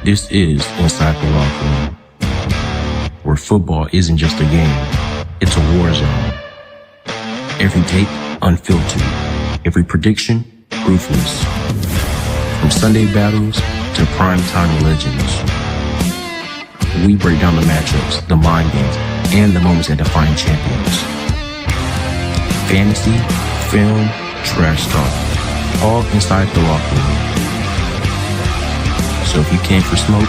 This is Inside the Locker Room, where football isn't just a game, it's a war zone. Every take, unfiltered. Every prediction, ruthless. From Sunday battles to primetime legends. We break down the matchups, the mind games, and the moments that define champions. Fantasy, film, trash talk, all inside the locker room. So if you came for smoke,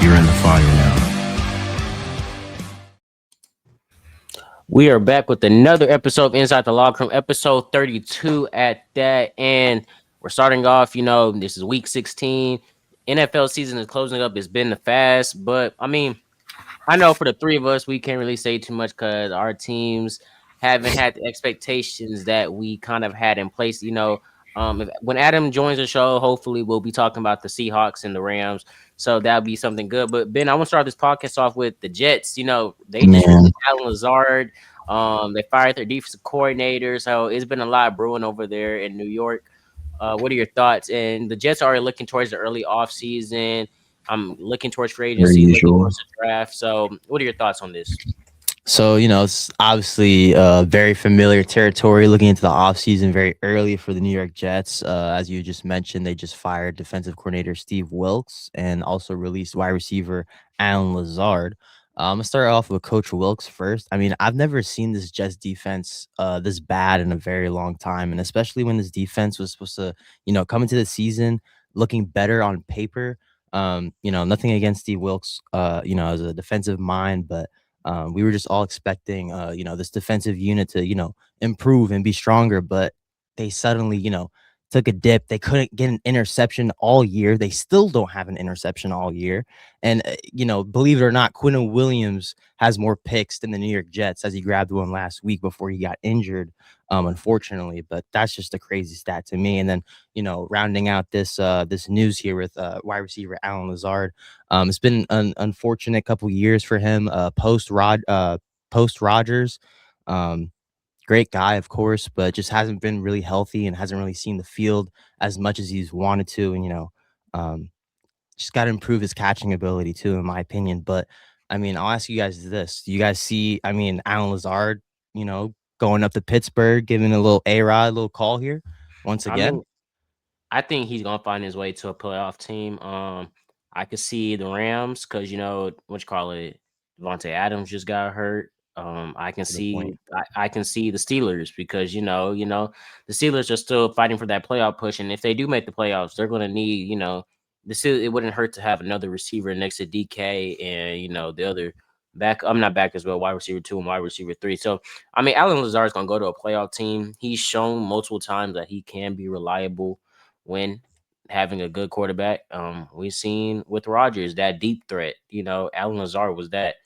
you're in the fire now. We are back with another episode of Inside the Locker Room, episode 32 at that. And we're starting off, this is week 16. NFL season is closing up. It's been fast, but I know for the three of us, we can't really say too much because our teams haven't had the expectations that we kind of had in place. When Adam joins the show, hopefully we'll be talking about the Seahawks and the Rams. So that'll be something good. But Ben, I want to start this podcast off with the Jets. They just released Alan Lazard. They fired their defensive coordinator. So it's been a lot brewing over there in New York. What are your thoughts? And the Jets are looking towards the early offseason. I'm looking towards free agency, looking towards the draft. So what are your thoughts on this? So, it's obviously very familiar territory looking into the offseason very early for the New York Jets. As you just mentioned, they just fired defensive coordinator Steve Wilks and also released wide receiver Alan Lazard. I'm going to start off with Coach Wilks first. I've never seen this Jets defense this bad in a very long time, and especially when this defense was supposed to, come into the season looking better on paper. Nothing against Steve Wilks, as a defensive mind, but we were just all expecting, this defensive unit to, improve and be stronger, but they suddenly, took a dip. They couldn't get an interception all year. They still don't have an interception all year. And, believe it or not, Quinnen Williams has more picks than the New York Jets as he grabbed one last week before he got injured, unfortunately. But that's just a crazy stat to me. And then, rounding out this news here with wide receiver Alan Lazard, it's been an unfortunate couple years for him post Rodgers. Great guy, of course, but just hasn't been really healthy and hasn't really seen the field as much as he's wanted to. And, just got to improve his catching ability too, in my opinion. But I'll ask you guys this. Do you guys see, Alan Lazard, going up to Pittsburgh, giving a little A-Rod, a little call here once again? I think he's going to find his way to a playoff team. I could see the Rams because, Devontae Adams just got hurt. I can see the Steelers because the Steelers are still fighting for that playoff push, and if they do make the playoffs, they're going to need it wouldn't hurt to have another receiver next to DK and the other back. I'm not back as well, wide receiver 2 and wide receiver 3. So Alan Lazard is going to go to a playoff team. He's shown multiple times that he can be reliable when having a good quarterback. We've seen with Rodgers that deep threat. Alan Lazard was that.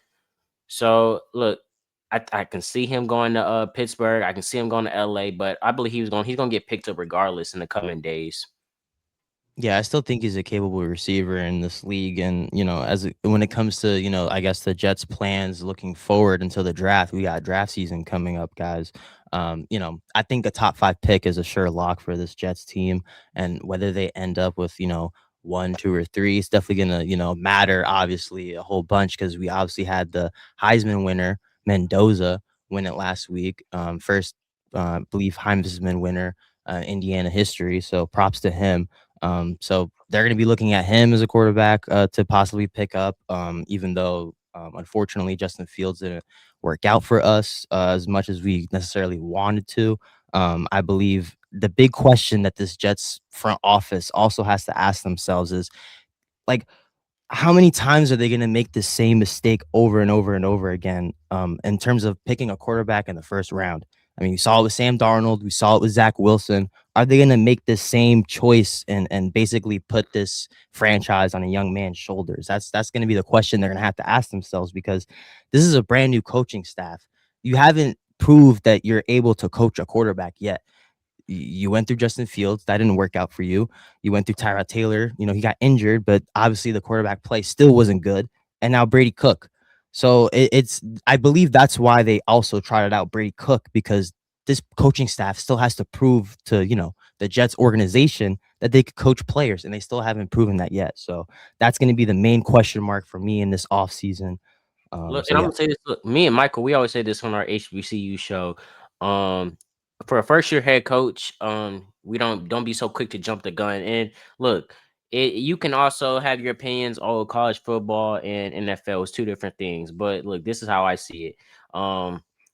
So look. I can see him going to Pittsburgh. I can see him going to LA, but I believe he's going to get picked up regardless in the coming days. Yeah, I still think he's a capable receiver in this league. And, when it comes to, I guess the Jets' plans looking forward until the draft, we got draft season coming up, guys. I think a top 5 pick is a sure lock for this Jets team. And whether they end up with, 1, 2, or 3, it's definitely going to, matter, obviously, a whole bunch because we obviously had the Heisman winner, Mendoza, win it last week. First, I believe, Heisman winner, Indiana history. So props to him. So they're going to be looking at him as a quarterback to possibly pick up, even though, unfortunately, Justin Fields didn't work out for us as much as we necessarily wanted to. I believe the big question that this Jets front office also has to ask themselves is, how many times are they going to make the same mistake over and over and over again in terms of picking a quarterback in the first round? We saw it with Sam Darnold. We saw it with Zach Wilson. Are they going to make the same choice and basically put this franchise on a young man's shoulders? That's going to be the question they're going to have to ask themselves because this is a brand new coaching staff. You haven't proved that you're able to coach a quarterback yet. You went through Justin Fields. That didn't work out for you. You went through Tyrod Taylor. He got injured, but obviously the quarterback play still wasn't good. And now Brady Cook. So I believe that's why they also trotted out Brady Cook because this coaching staff still has to prove to, the Jets organization that they could coach players, and they still haven't proven that yet. So that's going to be the main question mark for me in this offseason. Look, So and I'm yeah. gonna say this. Look, me and Michael, we always say this on our HBCU show. Um, for a first year head coach, we don't be so quick to jump the gun. And look, you can also have your opinions on college football and NFL. It's two different things. But look, this is how I see it.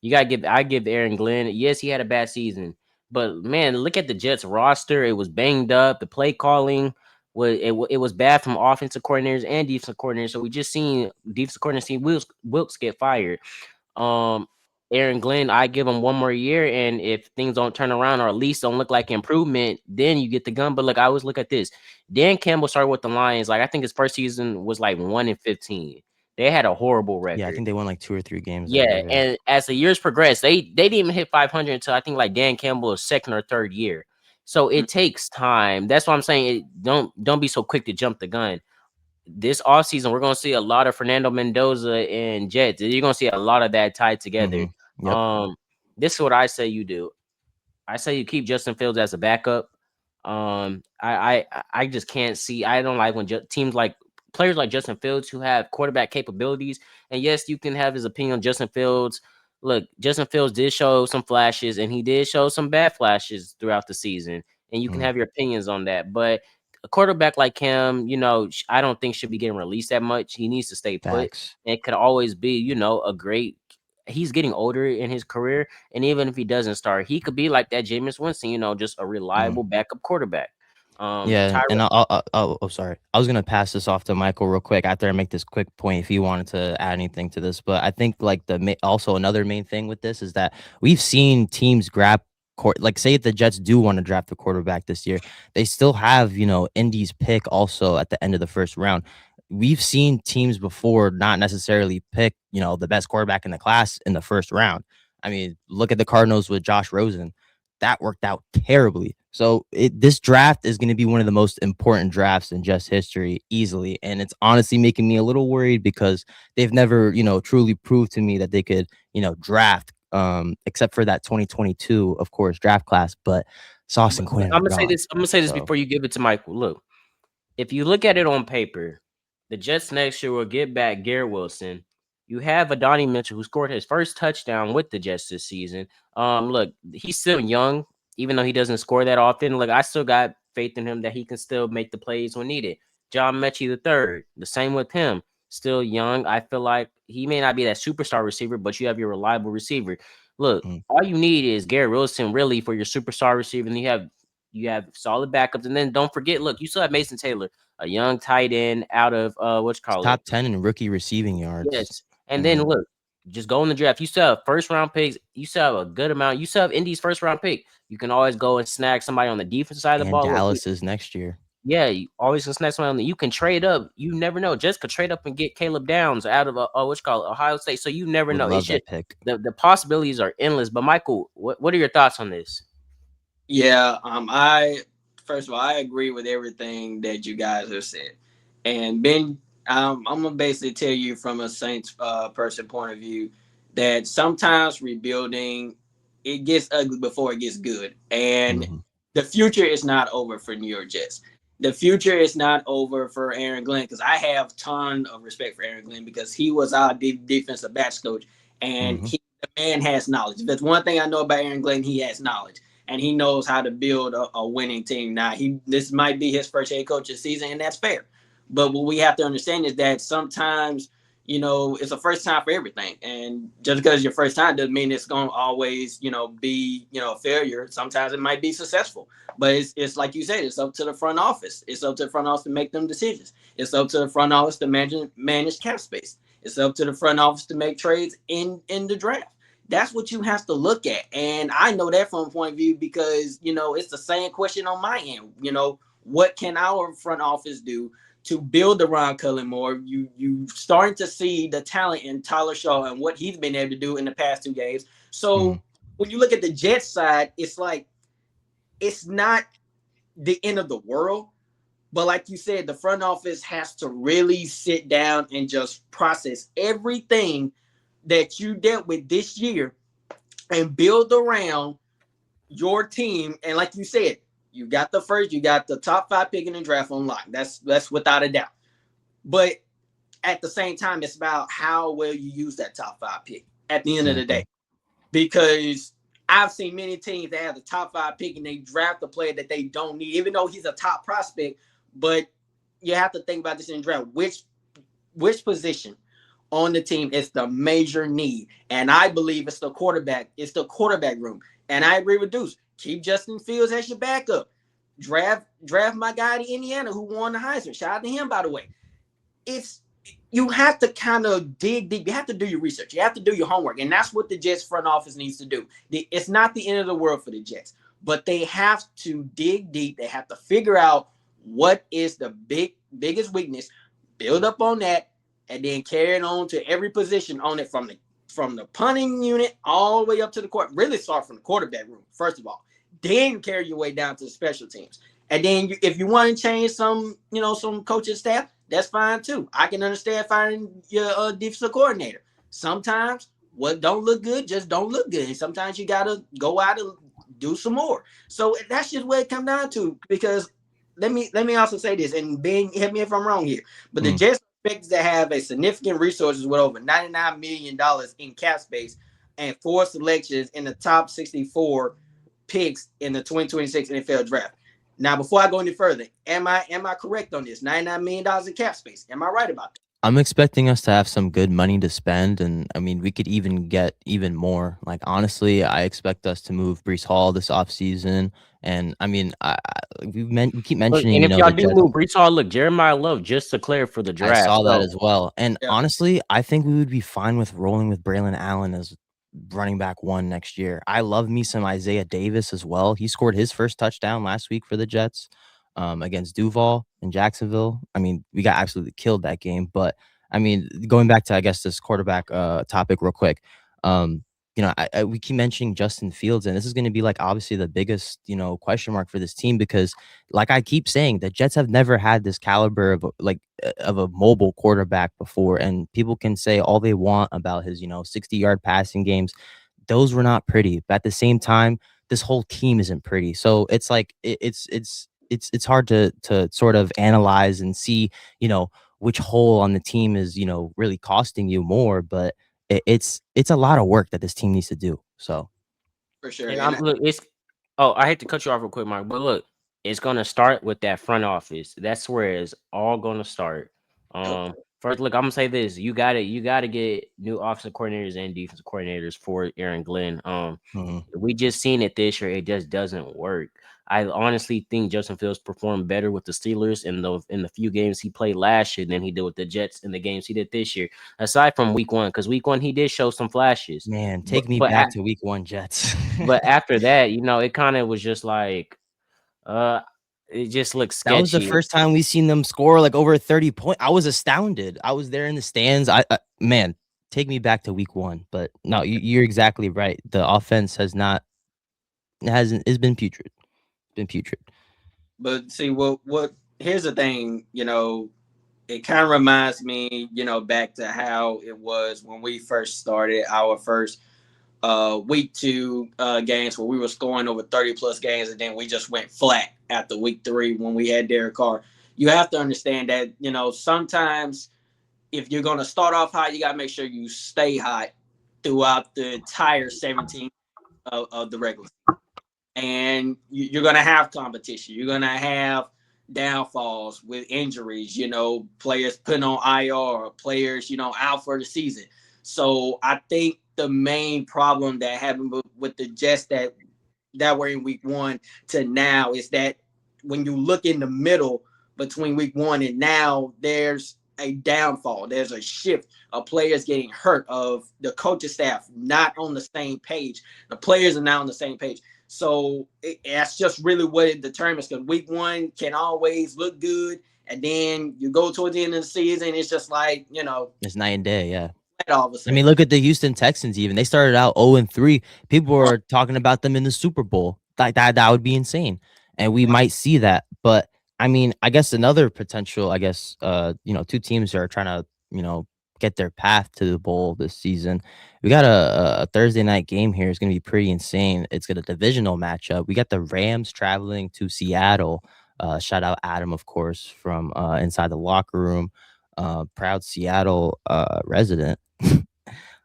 You gotta give Aaron Glenn. Yes, he had a bad season, but man, look at the Jets roster. It was banged up. The play calling it was bad from offensive coordinators and defensive coordinators. So we just seen defensive coordinator see Wilkes get fired. Um, Aaron Glenn, I give him one more year, and if things don't turn around or at least don't look like improvement, then you get the gun. But look, I always look at this. Dan Campbell started with the Lions. Like I think his first season was like 1-15. They had a horrible Yeah, I record. think they won like 2 or 3 games that Yeah, year. Yeah. and as the years progressed, they didn't even hit 500 until I think like Dan Campbell's second or third year. So it takes time. That's why I'm saying don't be so quick to jump the gun. This offseason, we're gonna see a lot of Fernando Mendoza and Jets. You're gonna see a lot of that tied together. Yep. This is what I say you do. I say you keep Justin Fields as a backup. I just can't see. I don't like when teams like players like Justin Fields who have quarterback capabilities. And yes, you can have his opinion on Justin Fields. Look, Justin Fields did show some flashes, and he did show some bad flashes throughout the season. And you can have your opinions on that. But a quarterback like him, I don't think should be getting released that much. He needs to stay put. Facts. It could always be, a great. He's getting older in his career, and even if he doesn't start, he could be like that Jameis Winston, just a reliable backup quarterback. Yeah, Tyra, and oh, sorry. I was gonna pass this off to Michael real quick after I make this quick point if he wanted to add anything to this. But I think like also another main thing with this is that we've seen teams grab like say if the Jets do want to draft a quarterback this year, they still have Indy's pick also at the end of the first round. We've seen teams before not necessarily pick the best quarterback in the class in the first round. I mean, look at the Cardinals with Josh Rosen. That worked out terribly. So this draft is going to be one of the most important drafts in Jets history easily. And it's honestly making me a little worried because they've never, truly proved to me that they could, draft, except for that 2022, of course, draft class. But Sauce and Quinn I'm are gonna say gone. this. I'm gonna say this So before you give it to Michael. Look, if you look at it on paper, the Jets next year will get back Garrett Wilson. You have Adonai Mitchell, who scored his first touchdown with the Jets this season. Look, he's still young, even though he doesn't score that often. Look, I still got faith in him that he can still make the plays when needed. John Mechie the third, the same with him. Still young. I feel like he may not be that superstar receiver, but you have your reliable receiver. Look, all you need is Garrett Wilson really for your superstar receiver, and you have solid backups. And then don't forget, look, you still have Mason Taylor, a young tight end out of it's top 10 in rookie receiving yards. Yes. And then look, just go in the draft. You still have first round picks. You still have a good amount. You still have Indy's first round pick. You can always go and snag somebody on the defense side of the And ball. Look, Dallas is next year. yeah, you always can snag somebody on the. You can trade up. You never know. Just could trade up and get Caleb Downs out of Ohio State. So you never Would know. love It's just that pick. the possibilities are endless. But Michael, what are your thoughts on this? Yeah, I first of all I agree with everything that you guys have said, and Ben, I'm gonna basically tell you from a Saints person point of view that sometimes rebuilding it gets ugly before it gets good, and the future is not over for New York Jets. The future is not over for Aaron Glenn because I have ton of respect for Aaron Glenn because he was our defensive backs coach, and the man has knowledge. If there's one thing I know about Aaron Glenn, he has knowledge and he knows how to build a winning team. Now, this might be his first head coach's season, and that's fair. But what we have to understand is that sometimes, it's a first time for everything. And just because it's your first time doesn't mean it's going to always, be, a failure. Sometimes it might be successful. But it's like you said, it's up to the front office. It's up to the front office to make them decisions. It's up to the front office to manage cap space. It's up to the front office to make trades in the draft. That's what you have to look at. And I know that from a point of view because, it's the same question on my end. What can our front office do to build around Cullen Moore? You starting to see the talent in Tyler Shaw and what he's been able to do in the past 2 games. So when you look at the Jets side, it's like, it's not the end of the world. But like you said, the front office has to really sit down and just process everything that you dealt with this year and build around your team. And like you said, you got the top 5 pick in the draft on lock. That's without a doubt. But at the same time, it's about how well you use that top 5 pick at the end of the day. Because I've seen many teams that have the top 5 pick and they draft a player that they don't need, even though he's a top prospect. But you have to think about this in the draft. Which position on the team is the major need? And I believe it's the quarterback. It's the quarterback room. And I agree with Deuce. Keep Justin Fields as your backup. Draft my guy to Indiana who won the Heisman. Shout out to him, by the way. You have to kind of dig deep. You have to do your research. You have to do your homework. And that's what the Jets front office needs to do. It's not the end of the world for the Jets, but they have to dig deep. They have to figure out what is the biggest weakness, build up on that, and then carry it on to every position on it from the punting unit all the way up to the court. Really start from the quarterback room, first of all. Then carry your way down to the special teams. And then if you want to change some coaching staff, that's fine too. I can understand firing your defensive coordinator. Sometimes what don't look good just don't look good. And sometimes you got to go out and do some more. So that's just what it comes down to. Because let me also say this, and Ben, hit me if I'm wrong here, but the Jets expect to have a significant resources with over $99 million in cap space and 4 selections in the top 64 picks in the 2026 NFL draft. Now, before I go any further, am I correct on this? $99 million in cap space. Am I right about that? I'm expecting us to have some good money to spend, and I mean, we could even get even more. Like, honestly, I expect us to move Breece Hall this offseason. And I mean, we keep mentioning. And if y'all do move Breece Hall, look, Jeremiah Love just declared for the draft. I saw that as well. And honestly, I think we would be fine with rolling with Braylon Allen as running back 1 next year. I love me some Isaiah Davis as well. He scored his first touchdown last week for the Jets against Duval in Jacksonville. I mean, we got absolutely killed that game. But I mean, going back to, I guess, this quarterback topic real quick. We keep mentioning Justin Fields, and this is going to be like obviously the biggest, question mark for this team, because like I keep saying, the Jets have never had this caliber of a mobile quarterback before. And people can say all they want about his, 60-yard passing games. Those were not pretty. But at the same time, this whole team isn't pretty. So it's like it's hard to sort of analyze and see, which hole on the team is, really costing you more. But it's a lot of work that this team needs to do. So for sure. And I hate to cut you off real quick, Mark, but look, it's gonna start with that front office. That's where it's all gonna start. First, look, I'm gonna say this: you gotta get new offensive coordinators and defensive coordinators for Aaron Glenn. We just seen it this year; it just doesn't work. I honestly think Justin Fields performed better with the Steelers in the few games he played last year than he did with the Jets in the games he did this year. Aside from week 1, because week 1 he did show some flashes. Man, take me back to week 1 Jets. But after that, it kind of was just like, it just looks sketchy. That was the first time we seen them score like over 30 points. I was astounded. I was there in the stands. Man, take me back to week 1. But no, you're exactly right. The offense has been putrid. But see, what here's the thing, it kind of reminds me, back to how it was when we first started our first week 2 games, where we were scoring over 30 plus games, and then we just went flat after week 3 when we had Derek Carr. You have to understand that, sometimes if you're going to start off hot, you got to make sure you stay hot throughout the entire 17 of the regular season. And you're going to have competition. You're going to have downfalls with injuries, players putting on IR, players, out for the season. So I think the main problem that happened with the Jets that were in week 1 to now is that when you look in the middle between week 1 and now, there's a downfall. There's a shift of players getting hurt, of the coaching staff not on the same page. The players are not on the same page. So that's just really what it determines, because week 1 can always look good, and then you go towards the end of the season, it's just like, it's night and day. Yeah. All of a sudden. I mean, look at the Houston Texans. Even they started out 0-3. People were talking about them in the Super Bowl. That would be insane, and we might see that. But I mean, I guess another potential, 2 teams are trying to get their path to the bowl this season. We got a Thursday night game here. It's going to be pretty insane. It's got a divisional matchup. We got the Rams traveling to Seattle. Shout out Adam, of course, from inside the locker room. Proud Seattle resident.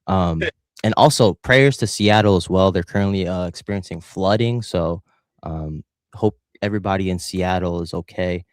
And also prayers to Seattle as well. They're currently experiencing flooding. So hope everybody in Seattle is okay.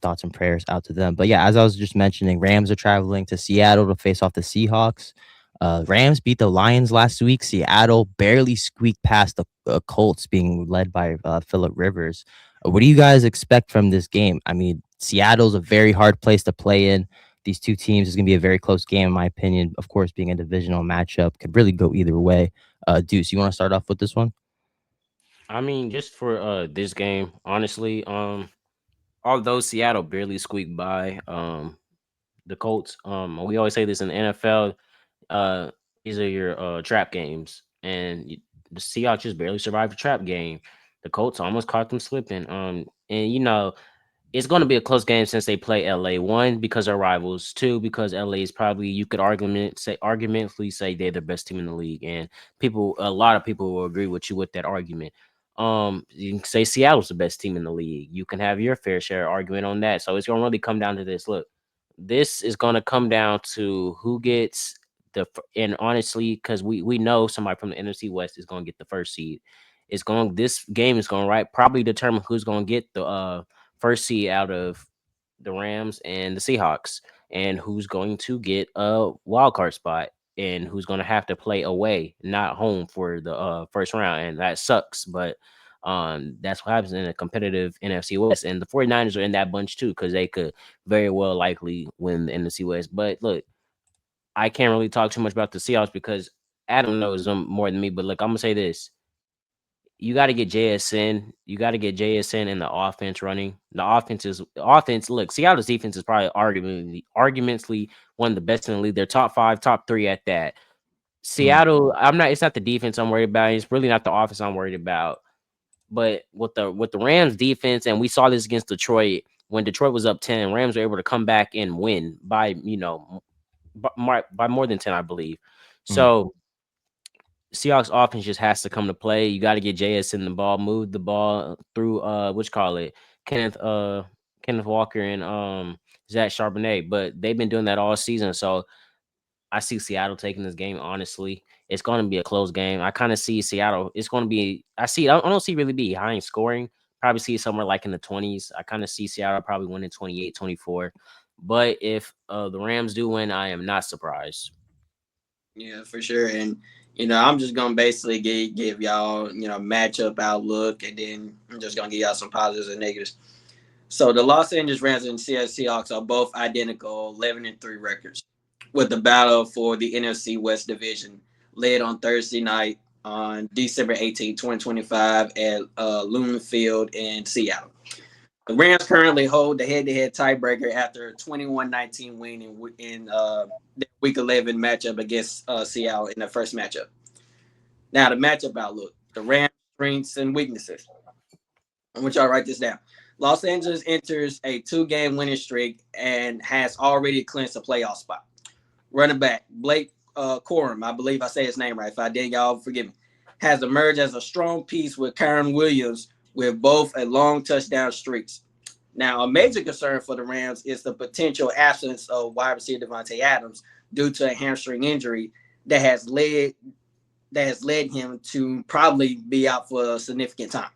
Thoughts and prayers out to them. But yeah, as I was just mentioning, Rams are traveling to Seattle to face off the Seahawks. Rams beat the Lions last week. Seattle barely squeaked past the Colts being led by Phillip Rivers. What do you guys expect from this game? I mean, Seattle's a very hard place to play in. These two teams is going to be a very close game, in my opinion. Of course, being a divisional matchup could really go either way. Deuce, you want to start off with this one? I mean, just for this game, honestly, although Seattle barely squeaked by the Colts, we always say this in the NFL, these are your trap games, and the Seahawks just barely survived a trap game. The Colts almost caught them slipping. And it's going to be a close game since they play LA. One, because they're rivals. Two, because LA is probably, you could argumentally say they're the best team in the league, and a lot of people will agree with you with that argument. You can say Seattle's the best team in the league. You can have your fair share argument on that. So it's going to really come down to this. Look, this is going to come down to who gets and honestly, because we know somebody from the NFC West is going to get the first seed. This game is going to probably determine who's going to get the first seed out of the Rams and the Seahawks, and who's going to get a wild card spot, and who's going to have to play away, not home, for the first round. And that sucks, but that's what happens in a competitive NFC West. And the 49ers are in that bunch too, because they could very well likely win the NFC West. But look, I can't really talk too much about the Seahawks because Adam knows them more than me. But look, I'm gonna say this: you got to get JSN. You got to get JSN and the offense running. The offense. Look, Seattle's defense is probably argumentally one of the best in the league. They're top 5, top 3 at that. Seattle, it's not the defense I'm worried about. It's really not the offense I'm worried about. But with the Rams defense, and we saw this against Detroit when Detroit was up 10, Rams were able to come back and win by by more than 10, I believe. So Seahawks offense just has to come to play. You got to get JS in the ball, move the ball through Kenneth Walker and Zach Charbonnet. But they've been doing that all season. So I see Seattle taking this game. Honestly, it's going to be a close game. I kind of see Seattle. It's going to be. I don't see really be high in scoring. Probably see somewhere like in the 20s. I kind of see Seattle probably winning 28-24. But if the Rams do win, I am not surprised. Yeah, for sure. And I'm just gonna basically give y'all matchup outlook, and then I'm just gonna give y'all some positives and negatives. So the Los Angeles Rams and Seattle Seahawks are both identical, 11-3 records, with the battle for the NFC West division led on Thursday night on December 18, 2025 at Lumen Field in Seattle. The Rams currently hold the head-to-head tiebreaker after a 21-19 win in the Week 11 matchup against Seattle in the first matchup. Now, the matchup outlook, the Rams' strengths and weaknesses. I want y'all to write this down. Los Angeles enters a 2-game winning streak and has already clinched a playoff spot. Running back, Blake Corum, I believe I say his name right. If I did, y'all forgive me, has emerged as a strong piece with Kyron Williams, with both a long touchdown streaks. Now, a major concern for the Rams is the potential absence of wide receiver Davante Adams due to a hamstring injury that has led him to probably be out for a significant time.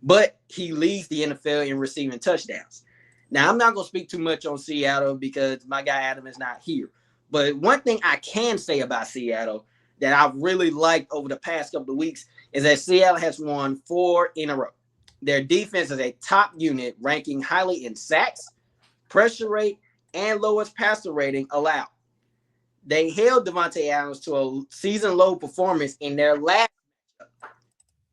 But he leads the NFL in receiving touchdowns. Now, I'm not going to speak too much on Seattle because my guy Adam is not here. But one thing I can say about Seattle that I've really liked over the past couple of weeks is that Seattle has won 4 in a row. Their defense is a top unit, ranking highly in sacks, pressure rate, and lowest passer rating allowed. They held Davante Adams to a season-low performance in their last matchup.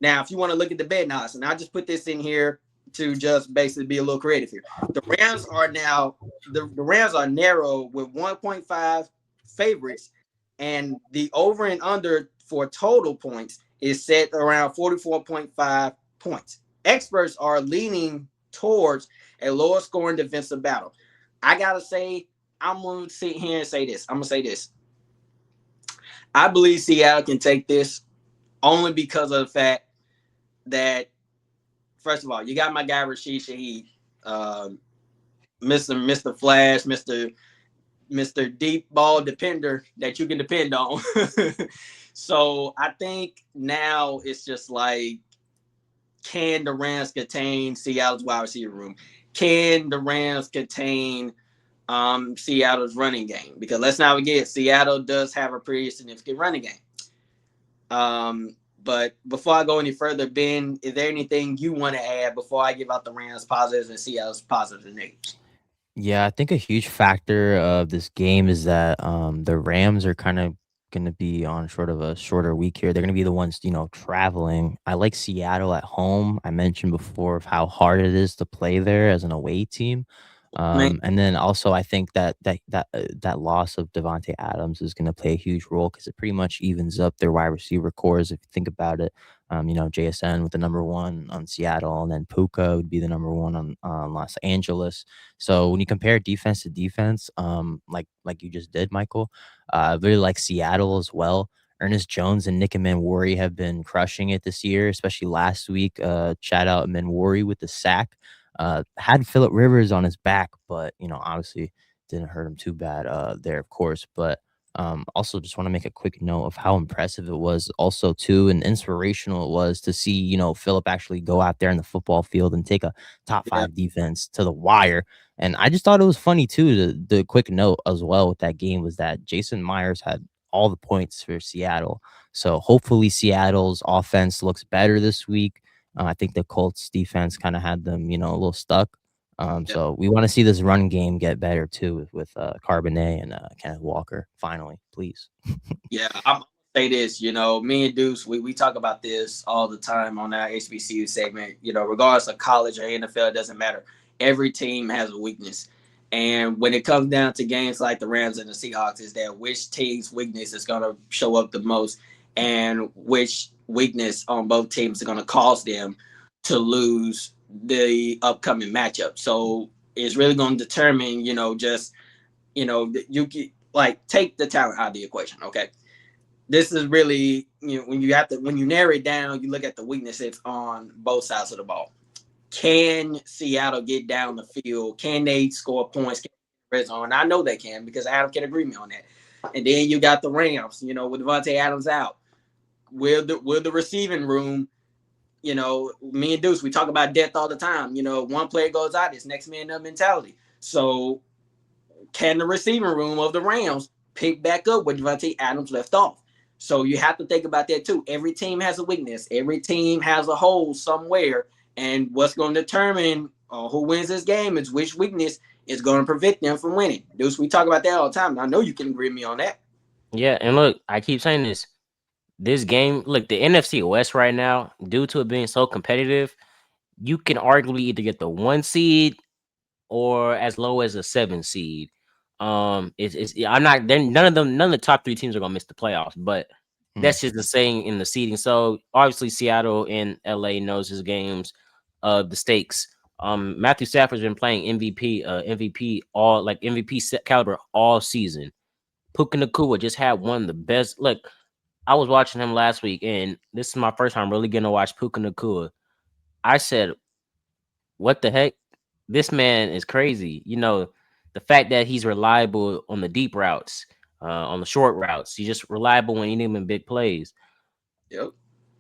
Now, if you want to look at the bet odds, and I'll just put this in here to just basically be a little creative here. The Rams are now the Rams are narrow with 1.5 favorites, and the over and under for total points is set around 44.5 points. Experts are leaning towards a lower scoring defensive battle. I gotta say, I'm gonna sit here and say this. I'm gonna say this. I believe Seattle can take this only because of the fact that, first of all, you got my guy Rashid Shaheed, uh, Mr. Flash, Mr. Deep Ball Depender that you can depend on. So I think now it's just like, can the Rams contain Seattle's wide receiver room? Can the Rams contain Seattle's running game? Because let's not forget, Seattle does have a pretty significant running game. But before I go any further, Ben, is there anything you want to add before I give out the Rams positives and Seattle's positives and negatives? Yeah, I think a huge factor of this game is that the Rams are kind of going to be on sort of a shorter week here. They're going to be the ones, traveling. I like Seattle at home. I mentioned before of how hard it is to play there as an away team. Man, And then also I think that loss of Devontae Adams is going to play a huge role because it pretty much evens up their wide receiver cores if you think about it. JSN with the number one on Seattle, and then Puka would be the number one on Los Angeles. So when you compare defense to defense, like you just did, Michael, I really like Seattle as well. Ernest Jones and Nick Manwari have been crushing it this year, especially last week. Shout out Manwari with the sack. Had Phillip Rivers on his back, but obviously didn't hurt him too bad there, of course. But also just want to make a quick note of how impressive it was also too, and inspirational it was to see, Phillip actually go out there in the football field and take a top yeah, 5 defense to the wire. And I just thought it was funny too. The quick note as well with that game was that Jason Myers had all the points for Seattle. So hopefully Seattle's offense looks better this week. I think the Colts defense kind of had them, a little stuck. yeah. So we want to see this run game get better too with Carbonet and Kenneth Walker. Finally, please. Yeah, I'm gonna say this. Me and Deuce, we talk about this all the time on our HBCU segment. Regardless of college or NFL, it doesn't matter. Every team has a weakness, and when it comes down to games like the Rams and the Seahawks, is that which team's weakness is gonna show up the most, and which weakness on both teams is gonna cause them to lose the upcoming matchup. So it's really gonna determine, just you can, like, take the talent out of the equation. Okay, this is really, when you narrow it down, you look at the weaknesses on both sides of the ball. Can Seattle get down the field? Can they score points? Can they red zone? I know they can because Adam can agree with me on that. And then you got the Rams, with Devontae Adams out. Will the receiving room, me and Deuce, we talk about depth all the time. One player goes out, it's next man up mentality. So can the receiving room of the Rams pick back up where Devontae Adams left off? So you have to think about that too. Every team has a weakness. Every team has a hole somewhere. And what's going to determine who wins this game is which weakness is going to prevent them from winning. Deuce, we talk about that all the time. I know you can agree with me on that. Yeah, and look, I keep saying this. This game, look, the NFC West right now, due to it being so competitive, you can arguably either get the 1 seed or as low as a 7 seed. I'm not then none of the top 3 teams are gonna miss the playoffs, but that's just the saying in the seeding. So obviously Seattle and LA knows his games, the stakes. Matthew Stafford's been playing MVP all like MVP caliber all season. Puka Nacua just had one of the best. Look, I was watching him last week, and this is my first time really getting to watch Puka Nacua. I said, "What the heck? This man is crazy." The fact that he's reliable on the deep routes, on the short routes, he's just reliable when you need him in big plays. Yep.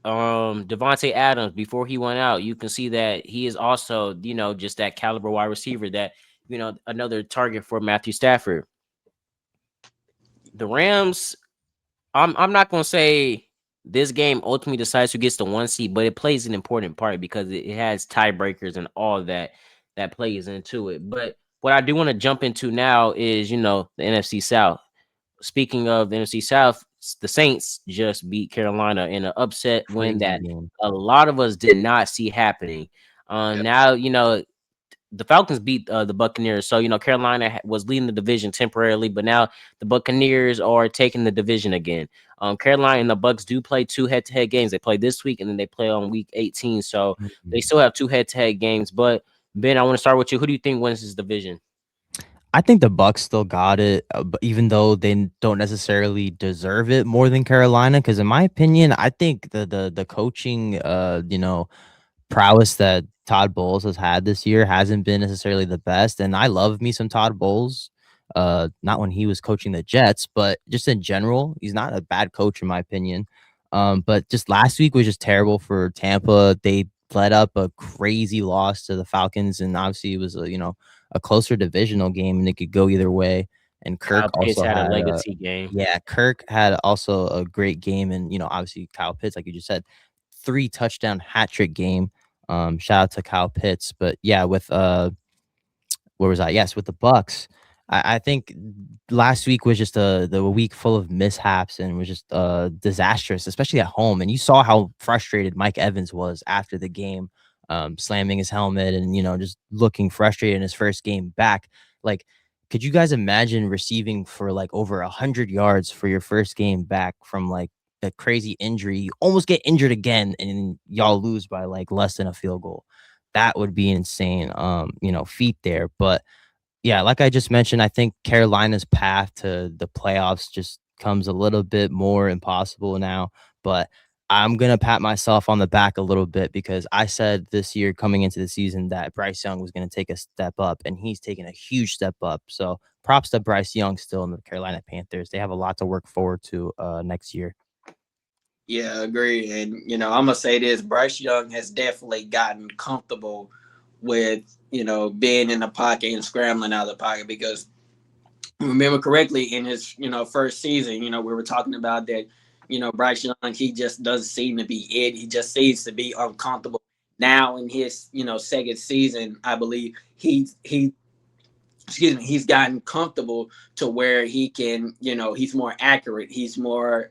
Devontae Adams, before he went out, you can see that he is also, just that caliber wide receiver that, another target for Matthew Stafford. The Rams, I'm not gonna say this game ultimately decides who gets the 1 seed, but it plays an important part because it has tiebreakers and all that plays into it. But what I do want to jump into now is, the NFC South. Speaking of the NFC South, the Saints just beat Carolina in an upset win Crazy that game. a lot of us did not see happening. Yep. Now, the Falcons beat the Buccaneers. So, Carolina was leading the division temporarily, but now the Buccaneers are taking the division again. Carolina and the Bucs do play 2 head-to-head games. They play this week and then they play on week 18. So they still have 2 head-to-head games. But Ben, I want to start with you. Who do you think wins this division? I think the Bucks still got it, but even though they don't necessarily deserve it more than Carolina, because in my opinion, I think the coaching, prowess that Todd Bowles has had this year hasn't been necessarily the best. And I love me some Todd Bowles. Not when he was coaching the Jets, but just in general, he's not a bad coach in my opinion. But just last week was just terrible for Tampa. They led up a crazy loss to the Falcons, and obviously it was a closer divisional game, and it could go either way. And Kirk Kyle Pitts also had a had legacy game. yeah, Kirk had also a great game, and obviously Kyle Pitts, like you just said, 3 touchdown hat trick game. Shout out to Kyle Pitts. But yeah, with where was I? Yes, with the Bucks. I think last week was just the week full of mishaps and was just disastrous, especially at home. And you saw how frustrated Mike Evans was after the game, slamming his helmet and just looking frustrated in his first game back. Like, could you guys imagine receiving for like over 100 yards for your first game back from like a crazy injury? You almost get injured again, and y'all lose by like less than a field goal. That would be insane, feat there. But yeah, like I just mentioned, I think Carolina's path to the playoffs just comes a little bit more impossible now. But I'm gonna pat myself on the back a little bit because I said this year coming into the season that Bryce Young was gonna take a step up, and he's taken a huge step up. So props to Bryce Young still in the Carolina Panthers. They have a lot to work forward to next year. Yeah, agree. And I'm gonna say this: Bryce Young has definitely gotten comfortable with being in the pocket and scrambling out of the pocket because remember correctly in his first season, we were talking about that. Bryce Young, he just doesn't seem to be it. He just seems to be uncomfortable. Now in his second season, I believe he's gotten comfortable to where he can, he's more accurate, he's more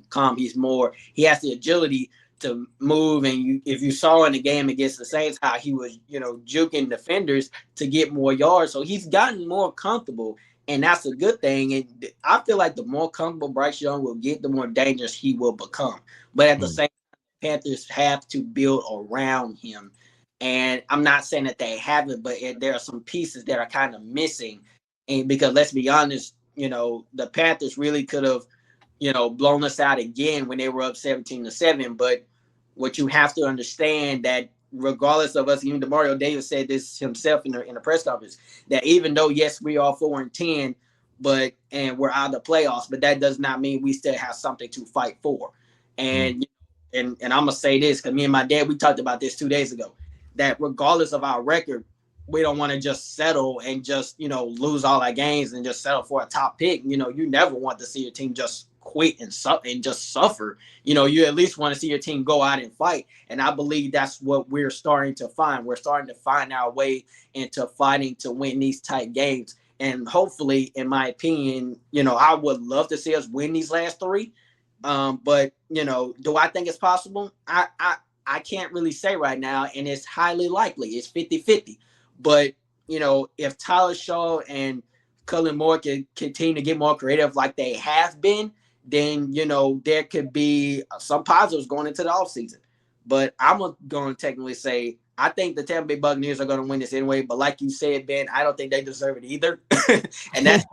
calm, he has the agility to move. And if you saw in the game against the Saints how he was, juking defenders to get more yards, so he's gotten more comfortable, and that's a good thing. And I feel like the more comfortable Bryce Young will get, the more dangerous he will become. But at the same time, Panthers have to build around him. And I'm not saying that they haven't, but there are some pieces that are kind of missing. And because let's be honest, the Panthers really could have, blown us out again when they were up 17-7. But what you have to understand that regardless of us, even Demario Davis said this himself in the press conference, that even though yes, we are 4-10, and we're out of the playoffs, but that does not mean we still have something to fight for. And and I'm gonna say this because me and my dad, we talked about this 2 days ago, that regardless of our record, we don't want to just settle and just, lose all our games and just settle for a top pick. You never want to see your team just quit and just suffer. You at least want to see your team go out and fight. And I believe that's what we're starting to find. We're starting to find our way into fighting to win these tight games. And hopefully, in my opinion, I would love to see us win these last 3. But, do I think it's possible? I can't really say right now, and it's highly likely. It's 50-50. But, if Tyler Shaw and Cullen Moore can continue to get more creative like they have been, then, there could be some positives going into the offseason. But I'm going to technically say I think the Tampa Bay Buccaneers are going to win this anyway. But like you said, Ben, I don't think they deserve it either. And that's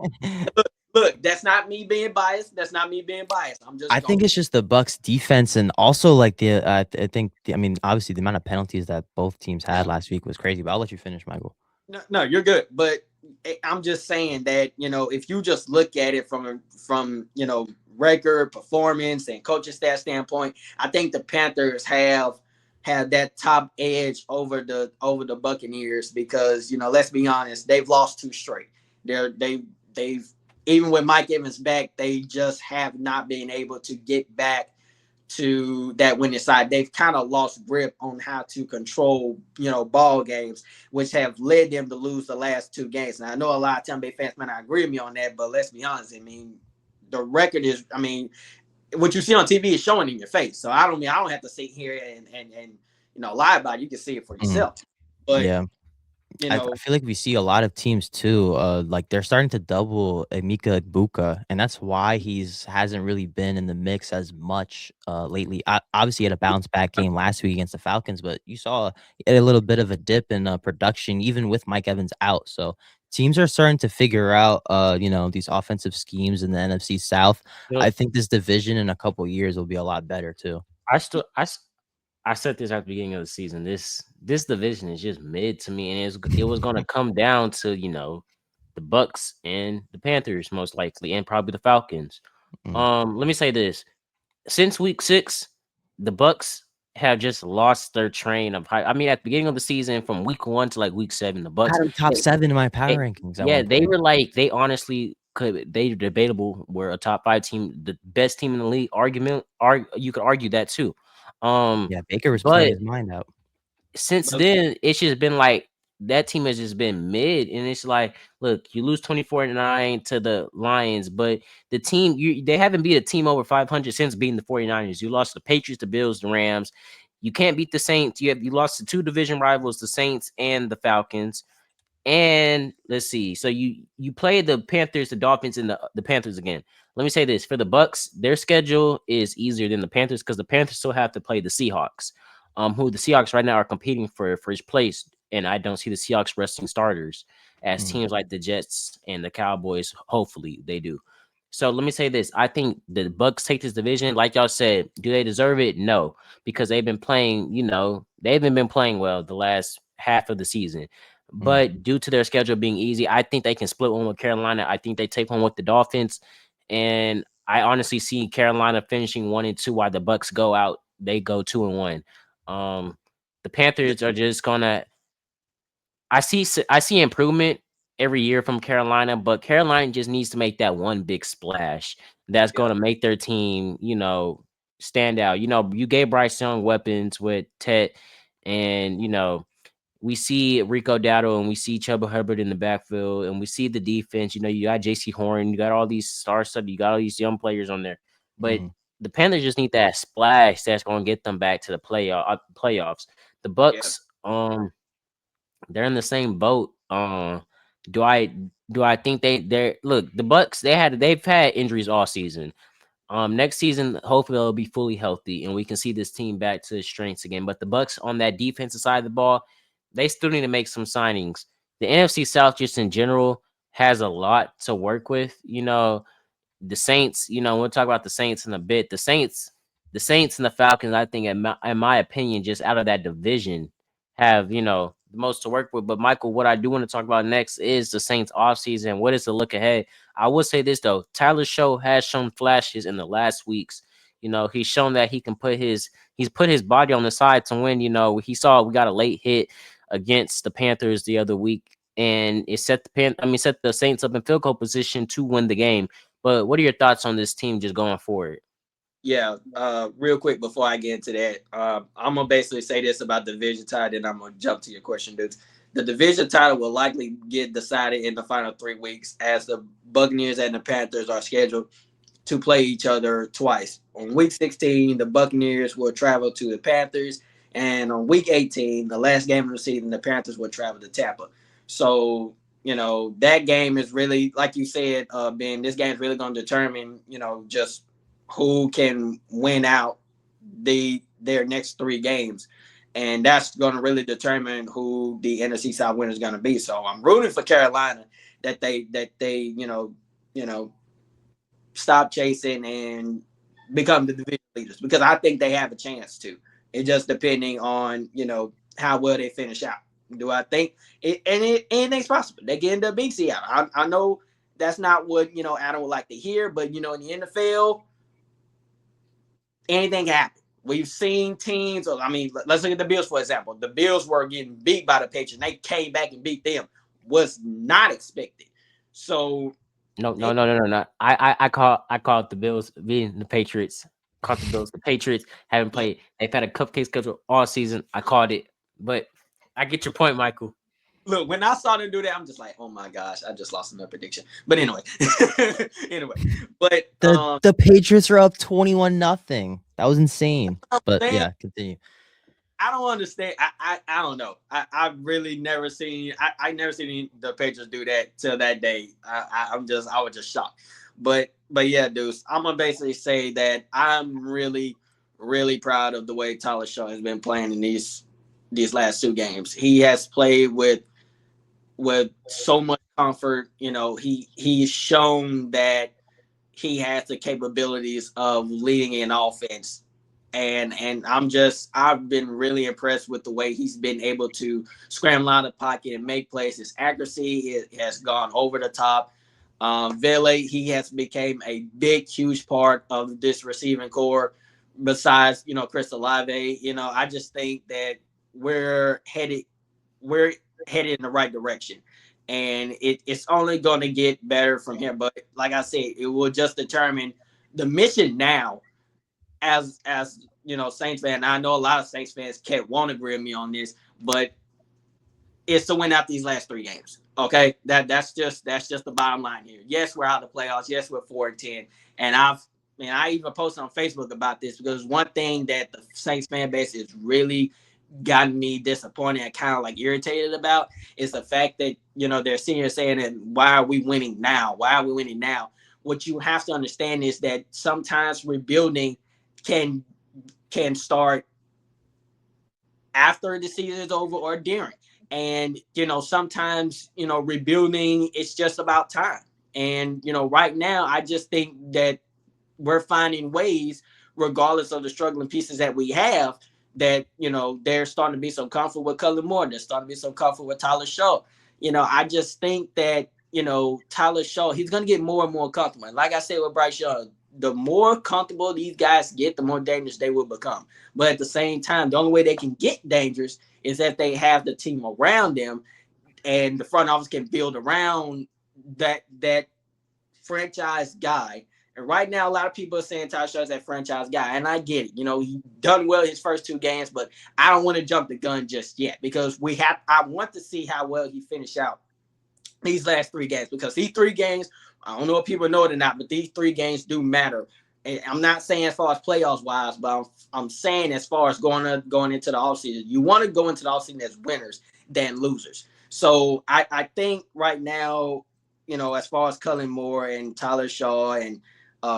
look, that's not me being biased. I think it's just the Bucks defense, and also like obviously the amount of penalties that both teams had last week was crazy. But I'll let you finish, Michael. No, you're good. But I'm just saying that if you just look at it from record, performance, and coaching staff standpoint, I think the Panthers have that top edge over the Buccaneers because let's be honest, they've lost 2 straight. They've even with Mike Evans back, they just have not been able to get back to that winning side. They've kind of lost grip on how to control, ball games, which have led them to lose the last 2 games. And I know a lot of Tampa Bay fans might not agree with me on that, but let's be honest. I mean, the record is, what you see on TV is showing in your face. So I don't have to sit here and lie about it. You can see it for yourself. But yeah. I feel like we see a lot of teams too. Like they're starting to double Emeka Egbuka, and that's why hasn't really been in the mix as much lately. Obviously, he had a bounce back game last week against the Falcons, but you saw a little bit of a dip in production even with Mike Evans out. So teams are starting to figure out, these offensive schemes in the NFC South. You know, I think this division in a couple of years will be a lot better too. I said this at the beginning of the season. This division is just mid to me, and it was going to come down to the Bucks and the Panthers most likely, and probably the Falcons. Let me say this: since week 6, the Bucks have just lost their train of high. I mean, at the beginning of the season, from week 1 to like week 7, the I Bucks, had them top 7 in my power they, rankings at yeah, one they point. were like they honestly could. They debatable were a top 5 team, the best team in the league. You could argue that too. Yeah, Baker was playing But his mind out. since But then, it's just been like that team has just been mid, and it's like, look, you lose 24-9 to the Lions, but the team they haven't beat a team over 500 since beating the 49ers. You lost the Patriots, the Bills, the Rams. You can't beat the Saints. You lost to 2 division rivals, the Saints and the Falcons. And let's see. So you play the Panthers, the Dolphins, and the Panthers again. Let me say this: for the Bucks, their schedule is easier than the Panthers because the Panthers still have to play the Seahawks, who the Seahawks right now are competing for first place. And I don't see the Seahawks resting starters as teams like the Jets and the Cowboys. Hopefully, they do. So let me say this: I think the Bucks take this division. Like y'all said, do they deserve it? No, because they've been playing. They haven't been playing well the last half of the season. But due to their schedule being easy, I think they can split one with Carolina. I think they take one with the Dolphins, and I honestly see Carolina finishing 1-2 while the Bucks go out. They go 2-1. The Panthers are just gonna. I see improvement every year from Carolina, but Carolina just needs to make that one big splash that's yeah, gonna make their team, stand out. You gave Bryce Young weapons with Tet, and we see Rico Dowdle and we see Chuba Hubbard in the backfield, and we see the defense. You got J.C. Horn, you got all these star stuff, you got all these young players on there, but the Panthers just need that splash that's going to get them back to the playoffs. The yeah, Bucks, they're in the same boat. Do I think they're look the Bucks? They've had injuries all season. Next season, hopefully they'll be fully healthy and we can see this team back to its strengths again. But the Bucks on that defensive side of the ball, they still need to make some signings. The NFC South, just in general, has a lot to work with. The Saints, we'll talk about the Saints in a bit. The Saints and the Falcons, I think, in my opinion, just out of that division, have the most to work with. But Michael, what I do want to talk about next is the Saints offseason. What is the look ahead? I will say this though, Tyler Show has shown flashes in the last weeks. He's shown that he's put his body on the side to win. We got a late hit against the Panthers the other week, and it set the Saints up in field goal position to win the game. But what are your thoughts on this team just going forward? yeah. Real quick before I get into that, I'm gonna basically say this about the division title, then I'm gonna jump to your question, dudes. The division title will likely get decided in the final 3 weeks, as the Buccaneers and the Panthers are scheduled to play each other twice. On week 16, the Buccaneers will travel to the Panthers, and on week 18, the last game of the season, the Panthers will travel to Tampa. So, that game is really, like you said, Ben, this game is really going to determine, just who can win out their next 3 games. And that's going to really determine who the NFC South winner is going to be. So I'm rooting for Carolina that they stop chasing and become the division leaders, because I think they have a chance to. It just depending on how well they finish out. Do I think it? And anything's possible. They get into a big Seattle. I know that's not what Adam would like to hear, but in the NFL, anything can happen. We've seen teams. Let's look at the Bills for example. The Bills were getting beat by the Patriots. They came back and beat them. Was not expected. So. No. I called the Bills beating the Patriots. Caught the Bills. The Patriots haven't played. They've had a cupcake schedule all season. I called it, but I get your point, Michael. Look, when I saw them do that, I'm just like, oh my gosh, I just lost another prediction. But anyway, but the Patriots are up 21-0. That was insane. But yeah, continue. I don't understand. I don't know. I really never seen. I never seen the Patriots do that till that day. I was just shocked. But yeah, dudes, I'm gonna basically say that I'm really, really proud of the way Tyler Shaw has been playing in these last 2 games. He has played with with so much comfort. You know, he's shown that he has the capabilities of leading an offense. And I've been really impressed with the way he's been able to scramble out of the pocket and make plays. His accuracy has gone over the top. Vele, he has become a big, huge part of this receiving core. Besides, Chris Olave, I just think that we're headed we're headed in the right direction, and it's only going to get better from here. But like I said, it will just determine the mission now. As Saints fan, I know a lot of Saints fans won't agree with me on this, but is to win out these last 3 games. Okay, that's just the bottom line here. Yes, we're out of the playoffs. Yes, we're 4-10, and I even posted on Facebook about this, because one thing that the Saints fan base is really gotten me disappointed and kind of like irritated about is the fact that they're sitting here saying that why are we winning now? Why are we winning now? What you have to understand is that sometimes rebuilding can start after the season is over or during. And, sometimes, rebuilding, it's just about time. And, right now, I just think that we're finding ways, regardless of the struggling pieces that we have, that, they're starting to be so comfortable with Cullen Moore. They're starting to be so comfortable with Tyler Shaw. I just think that, Tyler Shaw, he's going to get more and more comfortable. And like I said with Bryce Young, the more comfortable these guys get, the more dangerous they will become. But at the same time, the only way they can get dangerous is that they have the team around them, and the front office can build around that franchise guy. And right now, a lot of people are saying Tyler Shaw is that franchise guy, and I get it. He done well his first 2 games, but I don't want to jump the gun just yet, because I want to see how well he finish out these last 3 games, because these 3 games, I don't know if people know it or not, but these 3 games do matter. And I'm not saying as far as playoffs wise, but I'm saying as far as going into the offseason, you want to go into the offseason as winners than losers. So I think right now, as far as Cullen Moore and Tyler Shaw and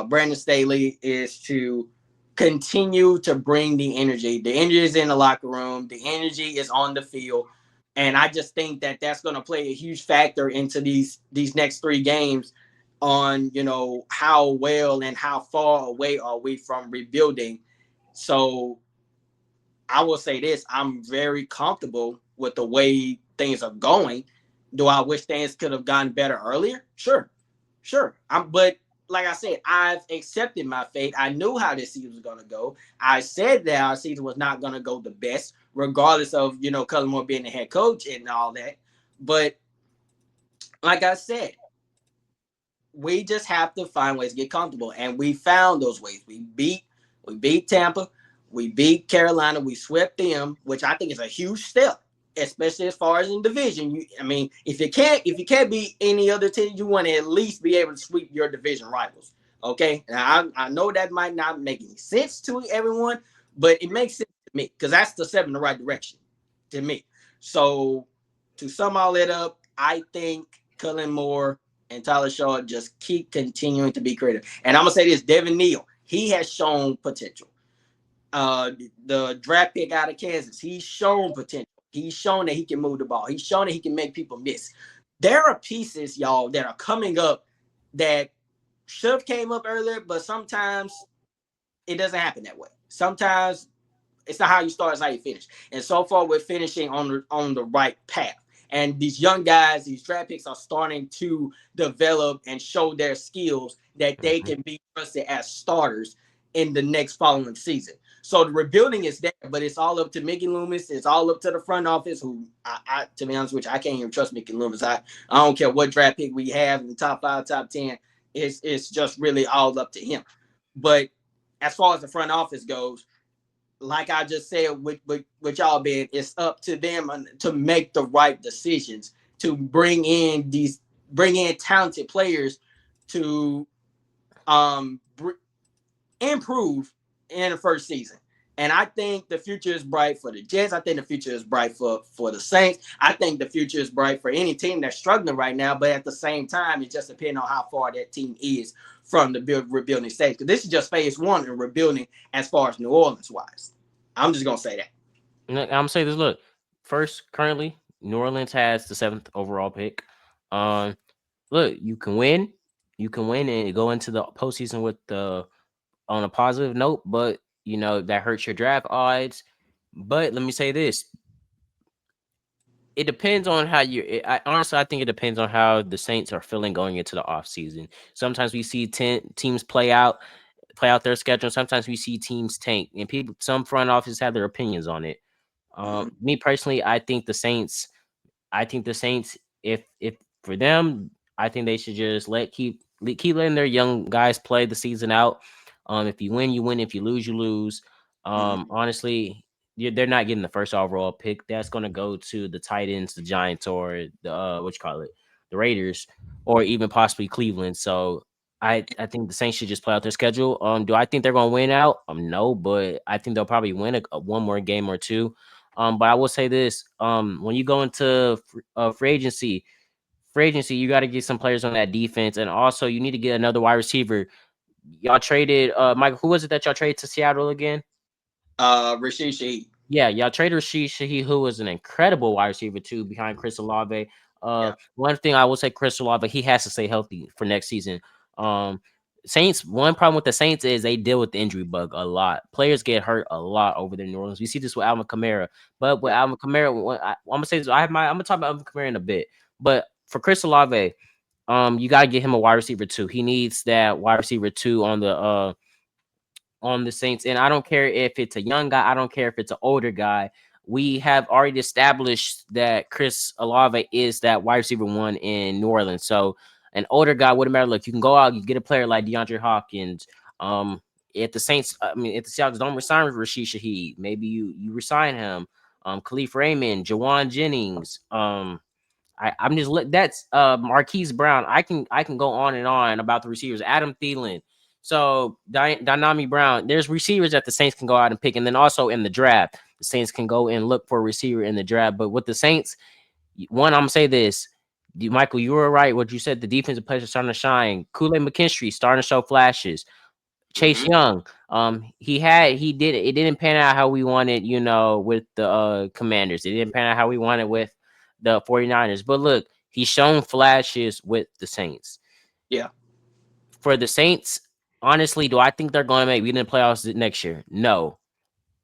Brandon Staley, is to continue to bring the energy. The energy is in the locker room. The energy is on the field. And I just think that that's going to play a huge factor into these next 3 games on, how well and how far away are we from rebuilding. So I will say this, I'm very comfortable with the way things are going. Do I wish things could have gone better earlier? Sure. But like I said, I've accepted my fate. I knew how this season was going to go. I said that our season was not going to go the best, regardless of, Cullen Moore being the head coach and all that. But like I said, we just have to find ways to get comfortable. And we found those ways. We beat Tampa. We beat Carolina. We swept them, which I think is a huge step, especially as far as in division. If you can't beat any other team, you want to at least be able to sweep your division rivals. Okay. Now, I know that might not make any sense to everyone, but it makes sense to me, because that's the step in the right direction to me. So to sum all it up, I think Cullen Moore and Tyler Shaw just keep continuing to be creative. And I'm going to say this, Devin Neal, he has shown potential. The draft pick out of Kansas, he's shown potential. He's shown that he can move the ball. He's shown that he can make people miss. There are pieces, y'all, that are coming up that should have came up earlier, but sometimes it doesn't happen that way. Sometimes it's not how you start, it's how you finish. And so far, we're finishing on the right path. And these young guys, these draft picks, are starting to develop and show their skills that they can be trusted as starters in the next following season. So the rebuilding is there, but it's all up to Mickey Loomis. It's all up to the front office, who, to be honest with you, I can't even trust Mickey Loomis. I don't care what draft pick we have in the top 5, top 10. It's just really all up to him. But as far as the front office goes, like I just said, with y'all being, it's up to them to make the right decisions, to bring in talented players to improve in the first season. And I think the future is bright for the Jets. I think the future is bright for the Saints. I think the future is bright for any team that's struggling right now. But at the same time, it just depends on how far that team is from the rebuilding stage. Because this is just phase 1 in rebuilding as far as New Orleans wise. I'm just going to say that. I'm going to say this. Look, first, currently, New Orleans has the 7th overall pick. Look, you can win and go into the postseason with on a positive note, but that hurts your draft odds. But let me say this: it depends on how honestly, I think it depends on how the Saints are feeling going into the offseason. Sometimes we see teams play out their schedule. Sometimes we see teams tank, and some front offices have their opinions on it. Me personally, I think the Saints, if for them, I think they should just keep letting their young guys play the season out. If you win, you win. If you lose, you lose. Honestly, they're not getting the first overall pick. That's going to go to the Titans, the Giants, or the the Raiders, or even possibly Cleveland. So I think the Saints should just play out their schedule. Do I think they're going to win out? No, but I think they'll probably win one more game or two. But I will say this: when you go into free agency, you got to get some players on that defense, and also you need to get another wide receiver. Y'all traded Michael. Who was it that y'all traded to Seattle again? Rashid Shaheed. Yeah, y'all traded Rashid Shaheed, who was an incredible wide receiver too, behind Chris Olave. One thing I will say, Chris Olave, he has to stay healthy for next season. Saints. One problem with the Saints is they deal with the injury bug a lot. Players get hurt a lot over there in New Orleans. We see this with Alvin Kamara, but with Alvin Kamara, I'm gonna say this. I'm gonna talk about Alvin Kamara in a bit, but for Chris Olave, you gotta get him a wide receiver too. He needs that wide receiver too on the Saints. And I don't care if it's a young guy. I don't care if it's an older guy. We have already established that Chris Olave is that wide receiver 1 in New Orleans. So an older guy wouldn't matter. Look, you can go out, you get a player like DeAndre Hopkins. If the Seahawks don't resign Rashid Shaheed, maybe you resign him. Khalif Raymond, Jawan Jennings. I'm just that's Marquise Brown. I can go on and on about the receivers. Adam Thielen. So Dynami Brown. There's receivers that the Saints can go out and pick, and then also in the draft, the Saints can go and look for a receiver in the draft. But with the Saints, I'm gonna say this. Michael, you were right. What you said, the defensive players are starting to shine. Kool-Aid McKinstry starting to show flashes. Chase Young, he did it. It didn't pan out how we wanted, with the Commanders. It didn't pan out how we wanted with the 49ers. But look, he's shown flashes with the Saints. Yeah. For the Saints, honestly, do I think they're going to make the playoffs next year? No.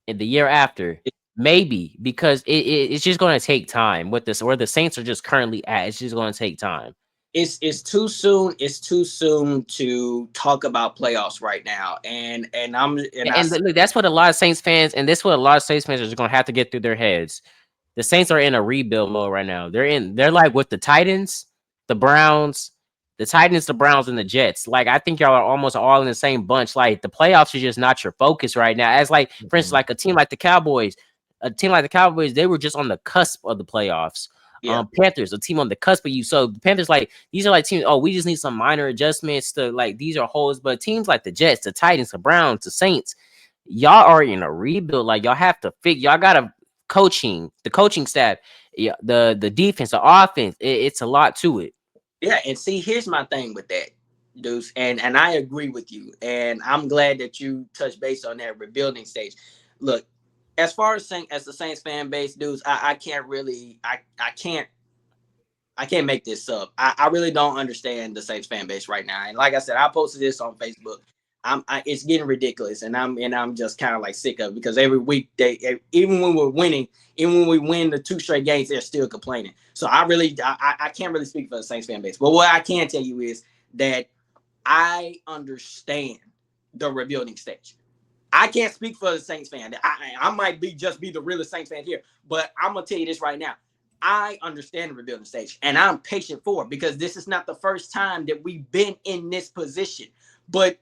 And the year after, maybe, because it's just going to take time with this, where the Saints are just currently at. It's just going to take time. It's too soon. It's too soon to talk about playoffs right now. And look, that's what a lot of Saints fans, and this is what a lot of Saints fans are going to have to get through their heads. The Saints are in a rebuild mode right now. They're like with the Titans, the Browns, the Browns, and the Jets. Like, I think y'all are almost all in the same bunch. Like, the playoffs are just not your focus right now. As like, for instance, like a team like the Cowboys, they were just on the cusp of the playoffs. Yeah. Panthers, a team on the cusp of you. So the Panthers, like, these are like teams. Oh, we just need some minor adjustments to, like, these are holes. But teams like the Jets, the Titans, the Browns, the Saints, y'all are in a rebuild. Like, y'all have to y'all gotta the coaching staff, the defense, the offense. It's a lot to it. Yeah, and see, here's my thing with that, Deuce, and I agree with you, and I'm glad that you touched base on that rebuilding stage. Look, as far as the Saints fan base, Deuce, I can't really, I can't make this up. I really don't understand the Saints fan base right now, and like I said, I posted this on Facebook. It's getting ridiculous, and I'm just kind of like sick of it, because every week even when we're winning, even when we win the 2 straight games, they're still complaining. So I can't really speak for the Saints fan base, but what I can tell you is that I understand the rebuilding stage. I can't speak for the Saints fan. I might be the realest Saints fan here, but I'm gonna tell you this right now. I understand the rebuilding stage, and I'm patient for it, because this is not the first time that we've been in this position. But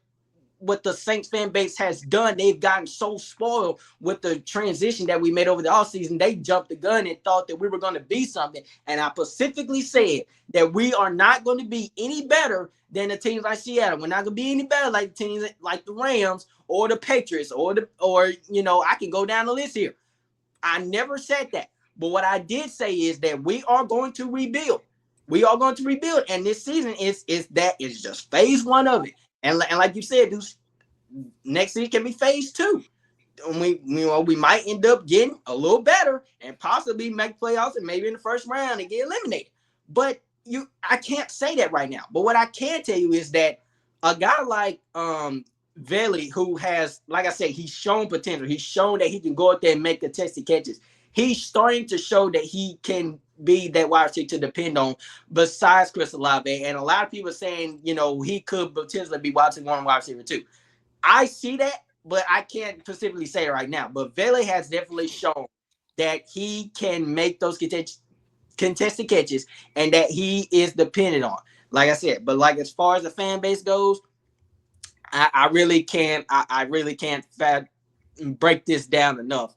what the Saints fan base has done, they've gotten so spoiled with the transition that we made over the offseason. They jumped the gun and thought that we were going to be something. And I specifically said that we are not going to be any better than the teams like Seattle. We're not going to be any better like the teams like the Rams or the Patriots or I can go down the list here. I never said that. But what I did say is that we are going to rebuild. We are going to rebuild. And this season is just phase 1 of it. And like you said, next season can be phase 2. we might end up getting a little better and possibly make playoffs and maybe in the first round and get eliminated. But I can't say that right now. But what I can tell you is that a guy like Veli, who has, like I said, he's shown potential. He's shown that he can go out there and make contested catches. He's starting to show that he can be that wide receiver to depend on besides Chris Olave. And a lot of people are saying, he could potentially be wide receiver too. I see that, but I can't specifically say it right now. But Vele has definitely shown that he can make those contested catches and that he is dependent on. Like I said, but like as far as the fan base goes, I really can't. I really can't break this down enough.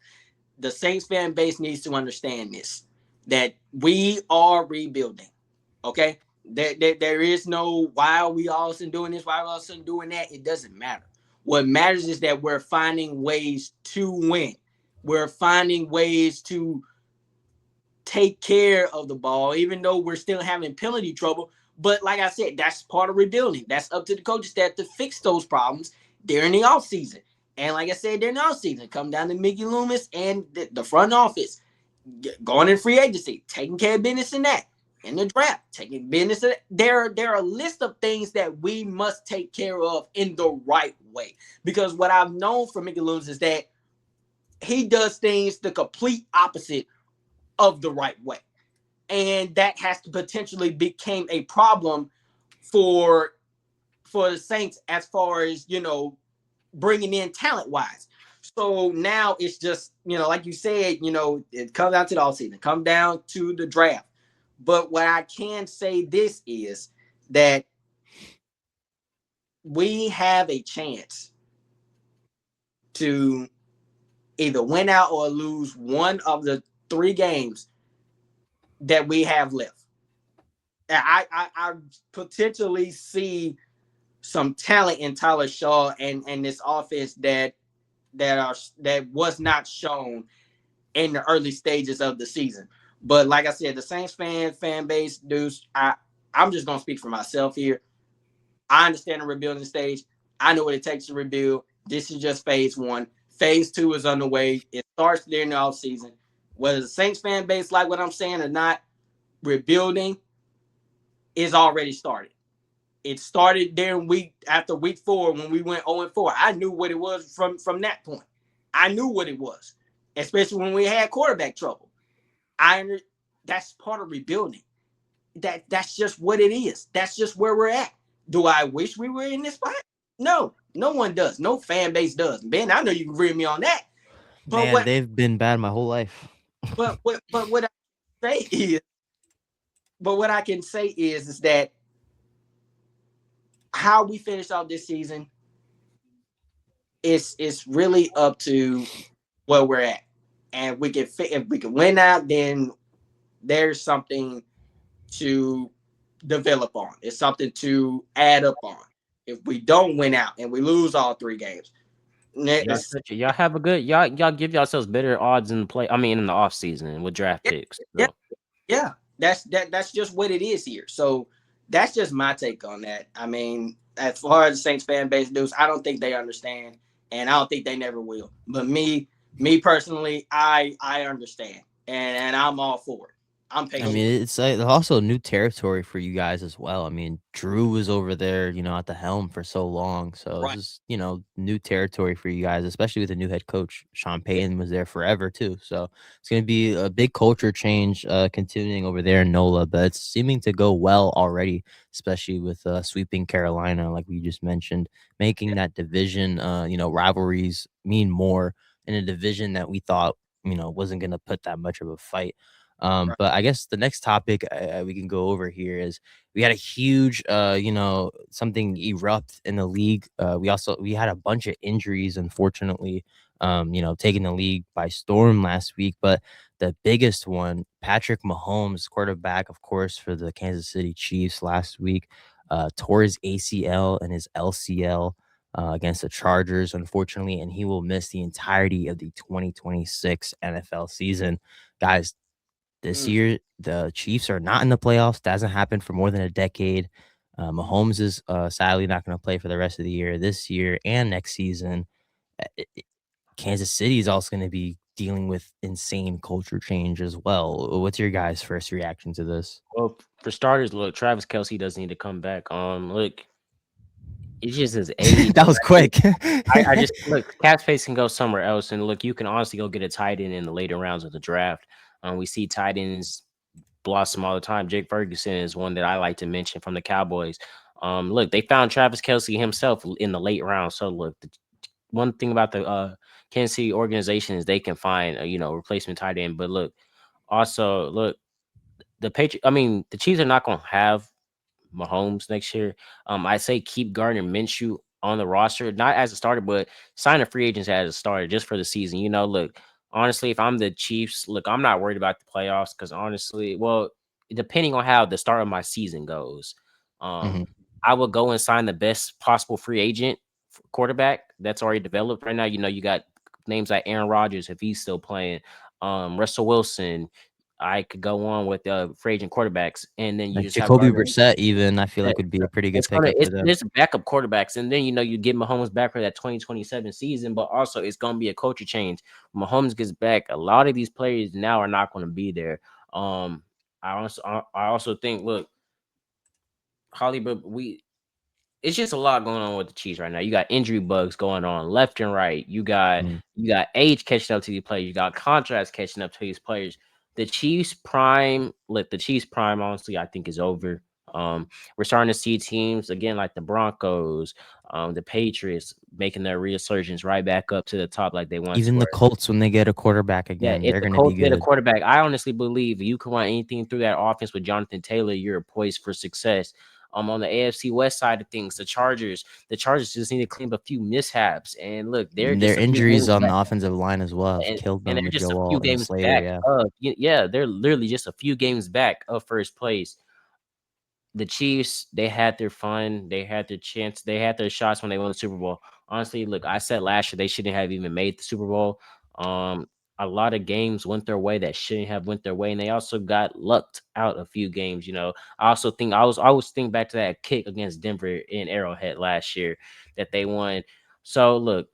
The Saints fan base needs to understand this, that we are rebuilding. Okay, there is no why are we all of a sudden doing this, why are we all of a sudden doing that. It doesn't matter. What matters is that we're finding ways to win. We're finding ways to take care of the ball, even though we're still having penalty trouble. But like I said, that's part of rebuilding. That's up to the coaching staff to fix those problems during the offseason. And like I said, during the offseason, come down to Mickey Loomis and the front office, going in free agency, taking care of business in that. In the draft, taking business. There are a list of things that we must take care of in the right way. Because what I've known from Mickey Loomis is that he does things the complete opposite of the right way. And that has to potentially become a problem for the Saints as far as, bringing in talent-wise. So now it's just, like you said, it comes down to the offseason, come down to the draft. But what I can say this is that we have a chance to either win out or lose one of the 3 games that we have left. I potentially see some talent in Tyler Shaw and this offense that was not shown in the early stages of the season. But like I said, the Saints fan base, dudes, I'm just going to speak for myself here. I understand the rebuilding stage. I know what it takes to rebuild. This is just phase 1. Phase 2 is underway. It starts during the offseason. Whether the Saints fan base like what I'm saying or not, rebuilding is already started. It started after week 4 when we went 0-4. I knew what it was from that point. I knew what it was, especially when we had quarterback trouble. That's part of rebuilding. That's just what it is. That's just where we're at. Do I wish we were in this spot? No one does. No fan base does. Ben, I know you can agree with me on that. But they've been bad my whole life. But what I can say is that how we finish off this season is really up to where we're at. And if we can win out, then there's something to develop on. It's something to add up on. If we don't win out and we lose all 3 games, y'all have a good y'all give yourselves better odds in the off season with draft picks. So. Yeah. That's just what it is here. So that's just my take on that. I mean, as far as the Saints fan base does, I don't think they understand, and I don't think they never will. But me personally, I understand, and I'm all for it. I'm patient. I mean, it's also new territory for you guys as well. I mean, Drew was over there, at the helm for so long. So Right. It's just, new territory for you guys, especially with a new head coach. Sean Payton was there forever too. So it's going to be a big culture change continuing over there in NOLA, but it's seeming to go well already, especially with sweeping Carolina, like we just mentioned, making that division, rivalries mean more in a division that we thought, wasn't going to put that much of a fight. But I guess the next topic we can go over here is we had a huge, something erupt in the league. We had a bunch of injuries, unfortunately, taking the league by storm last week. But the biggest one, Patrick Mahomes, quarterback, of course, for the Kansas City Chiefs last week, tore his ACL and his LCL against the Chargers, unfortunately, and he will miss the entirety of the 2026 NFL season. Guys, this year, the Chiefs are not in the playoffs. That hasn't happened for more than a decade. Mahomes is sadly not going to play for the rest of the year, this year and next season. Kansas City is also going to be dealing with insane culture change as well. What's your guys' first reaction to this? Well, for starters, look, Travis Kelce doesn't need to come back. Look, it's just his age. That was quick. I just look, cap space can go somewhere else, and look, you can honestly go get a tight end in the later rounds of the draft. We see tight ends blossom all the time. Jake Ferguson is one that I like to mention from the Cowboys. Look, they found Travis Kelce himself in the late rounds. So look, the one thing about the Kansas City organization is they can find a replacement tight end. But look, also look, the Chiefs are not going to have Mahomes next year. I say keep Gardner Minshew on the roster, not as a starter, but sign a free agent as a starter just for the season. Look, honestly, if I'm the Chiefs, look, I'm not worried about the playoffs because honestly, well, depending on how the start of my season goes, I will go and sign the best possible free agent quarterback that's already developed right now. You got names like Aaron Rodgers if he's still playing, Russell Wilson. I could go on with free agent quarterbacks, and then you Like just have Jacoby Gardner. Brissett, even I feel like would be a pretty good pickup for them. There's backup quarterbacks, and then you get Mahomes back for that 2027 season, but also it's gonna be a culture change. When Mahomes gets back, a lot of these players now are not going to be there. I also think, look, Hollywood, it's just a lot going on with the Chiefs right now. You got injury bugs going on left and right. You got age catching up to these players. You got contracts catching up to these players. The Chiefs prime, honestly, I think is over. We're starting to see teams again like the Broncos, the Patriots making their resurgence right back up to the top like they once Even were. the Colts, when they get a quarterback again, If they're the going to Colts be get a good. quarterback, I honestly believe you can run anything through that offense with Jonathan Taylor. You're poised for success. On the AFC West side of things, the Chargers just need to clean up a few mishaps. And look, they're Their just a few injuries games on back, the offensive line as well have killed and them they're with just a Joe few Alt and games Slater. back of they're literally just a few games back of first place. The Chiefs, they had their fun, they had their chance, they had their shots when they won the Super Bowl. Honestly, look, I said last year they shouldn't have even made the Super Bowl. A lot of games went their way that shouldn't have went their way, and they also got lucked out a few games. I also think I always think back to that kick against Denver in Arrowhead last year that they won. So look,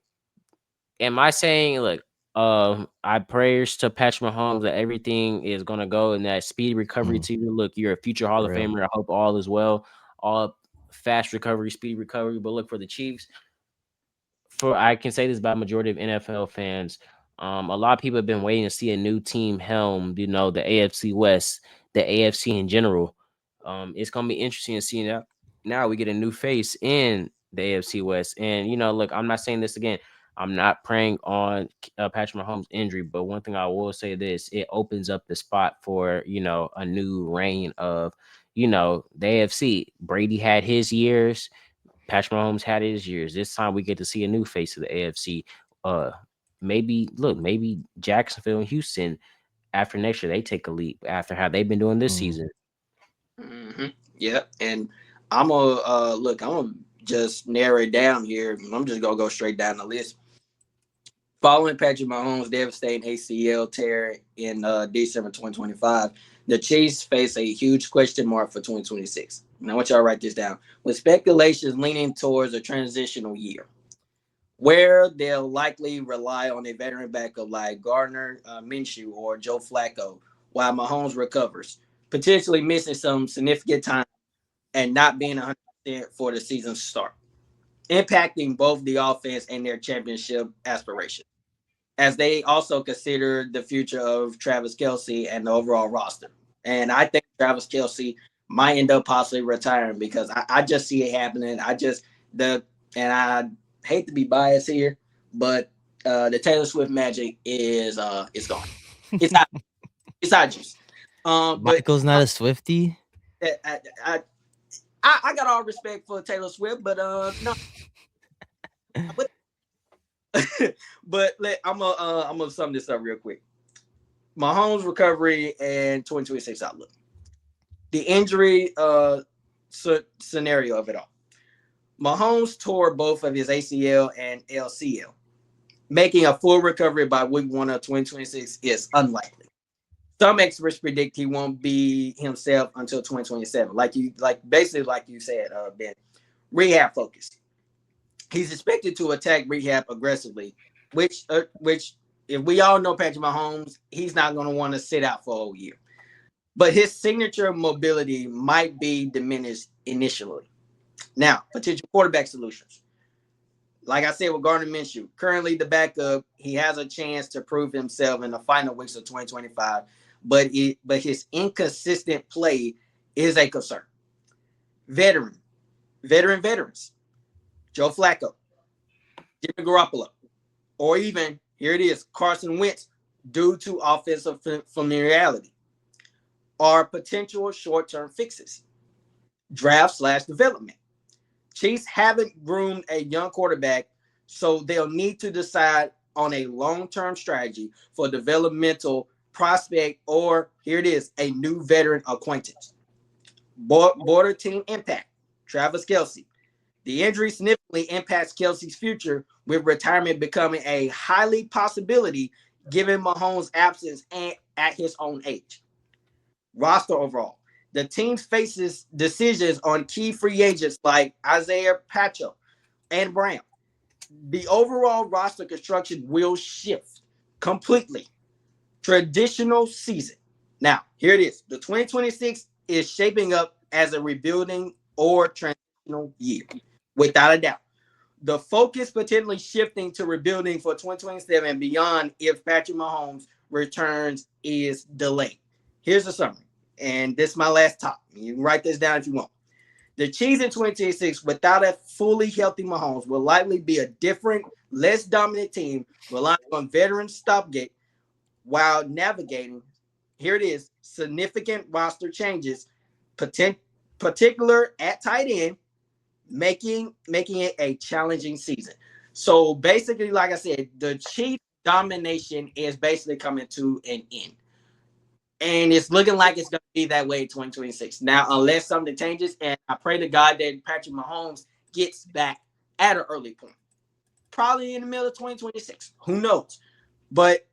am I saying, look, I prayers to Patrick Mahomes that everything is gonna go in that speedy recovery to you. Look, you're a future Hall of Famer. I hope all is well, all fast recovery, speedy recovery. But look, for the Chiefs, I can say this about majority of NFL fans. A lot of people have been waiting to see a new team helm. The AFC West, the AFC in general. It's gonna be interesting to see now. Now we get a new face in the AFC West, and look, I'm not saying this again. I'm not preying on Patrick Mahomes' injury, but one thing I will say this: it opens up the spot for a new reign of the AFC. Brady had his years. Patrick Mahomes had his years. This time we get to see a new face of the AFC. Maybe Jacksonville and Houston after next year they take a leap after how they've been doing this season. Yeah, and I'm gonna just narrow it down here. I'm just gonna go straight down the list. Following Patrick Mahomes' devastating ACL tear in December 2025, the Chiefs face a huge question mark for 2026. And I want y'all to write this down. With speculations leaning towards a transitional year, where they'll likely rely on a veteran backup like Gardner Minshew or Joe Flacco while Mahomes recovers, potentially missing some significant time and not being 100% for the season's start, impacting both the offense and their championship aspirations, as they also consider the future of Travis Kelce and the overall roster. And I think Travis Kelce might end up possibly retiring because I just see it happening. And I hate to be biased here, but the Taylor Swift magic is gone. It's not juice. Michael's not a Swiftie. I got all respect for Taylor Swift, but no. But I'm gonna sum this up real quick. Mahomes' recovery and 2026 outlook. The injury scenario of it all. Mahomes tore both of his ACL and LCL. Making a full recovery by week 1 of 2026 is unlikely. Some experts predict he won't be himself until 2027. Like you said, Ben, rehab focused. He's expected to attack rehab aggressively, which if we all know Patrick Mahomes, he's not going to want to sit out for a whole year. But his signature mobility might be diminished initially. Now, potential quarterback solutions. Like I said with Gardner Minshew, currently the backup, he has a chance to prove himself in the final weeks of 2025, but his inconsistent play is a concern. Veterans, Joe Flacco, Jimmy Garoppolo, or even, here it is, Carson Wentz, due to offensive familiarity, are potential short-term fixes. Draft/development. Chiefs haven't groomed a young quarterback, so they'll need to decide on a long-term strategy for developmental prospect, or here it is, a new veteran acquaintance. Border team impact. Travis Kelce. The injury significantly impacts Kelce's future, with retirement becoming a highly possibility given Mahomes' absence and at his own age. Roster overall. The team faces decisions on key free agents like Isaiah Pacheco and Brown. The overall roster construction will shift completely. Traditional season. Now, here it is. The 2026 is shaping up as a rebuilding or transitional year, without a doubt. The focus potentially shifting to rebuilding for 2027 and beyond if Patrick Mahomes returns is delayed. Here's the summary. And this is my last top. You can write this down if you want. The Chiefs in 2026, without a fully healthy Mahomes, will likely be a different, less dominant team, relying on veteran stopgate while navigating, here it is, significant roster changes, particular at tight end, making it a challenging season. So basically, like I said, the Chiefs domination is basically coming to an end. And it's looking like it's going to be that way in 2026. Now, unless something changes, and I pray to God that Patrick Mahomes gets back at an early point. Probably in the middle of 2026. Who knows? But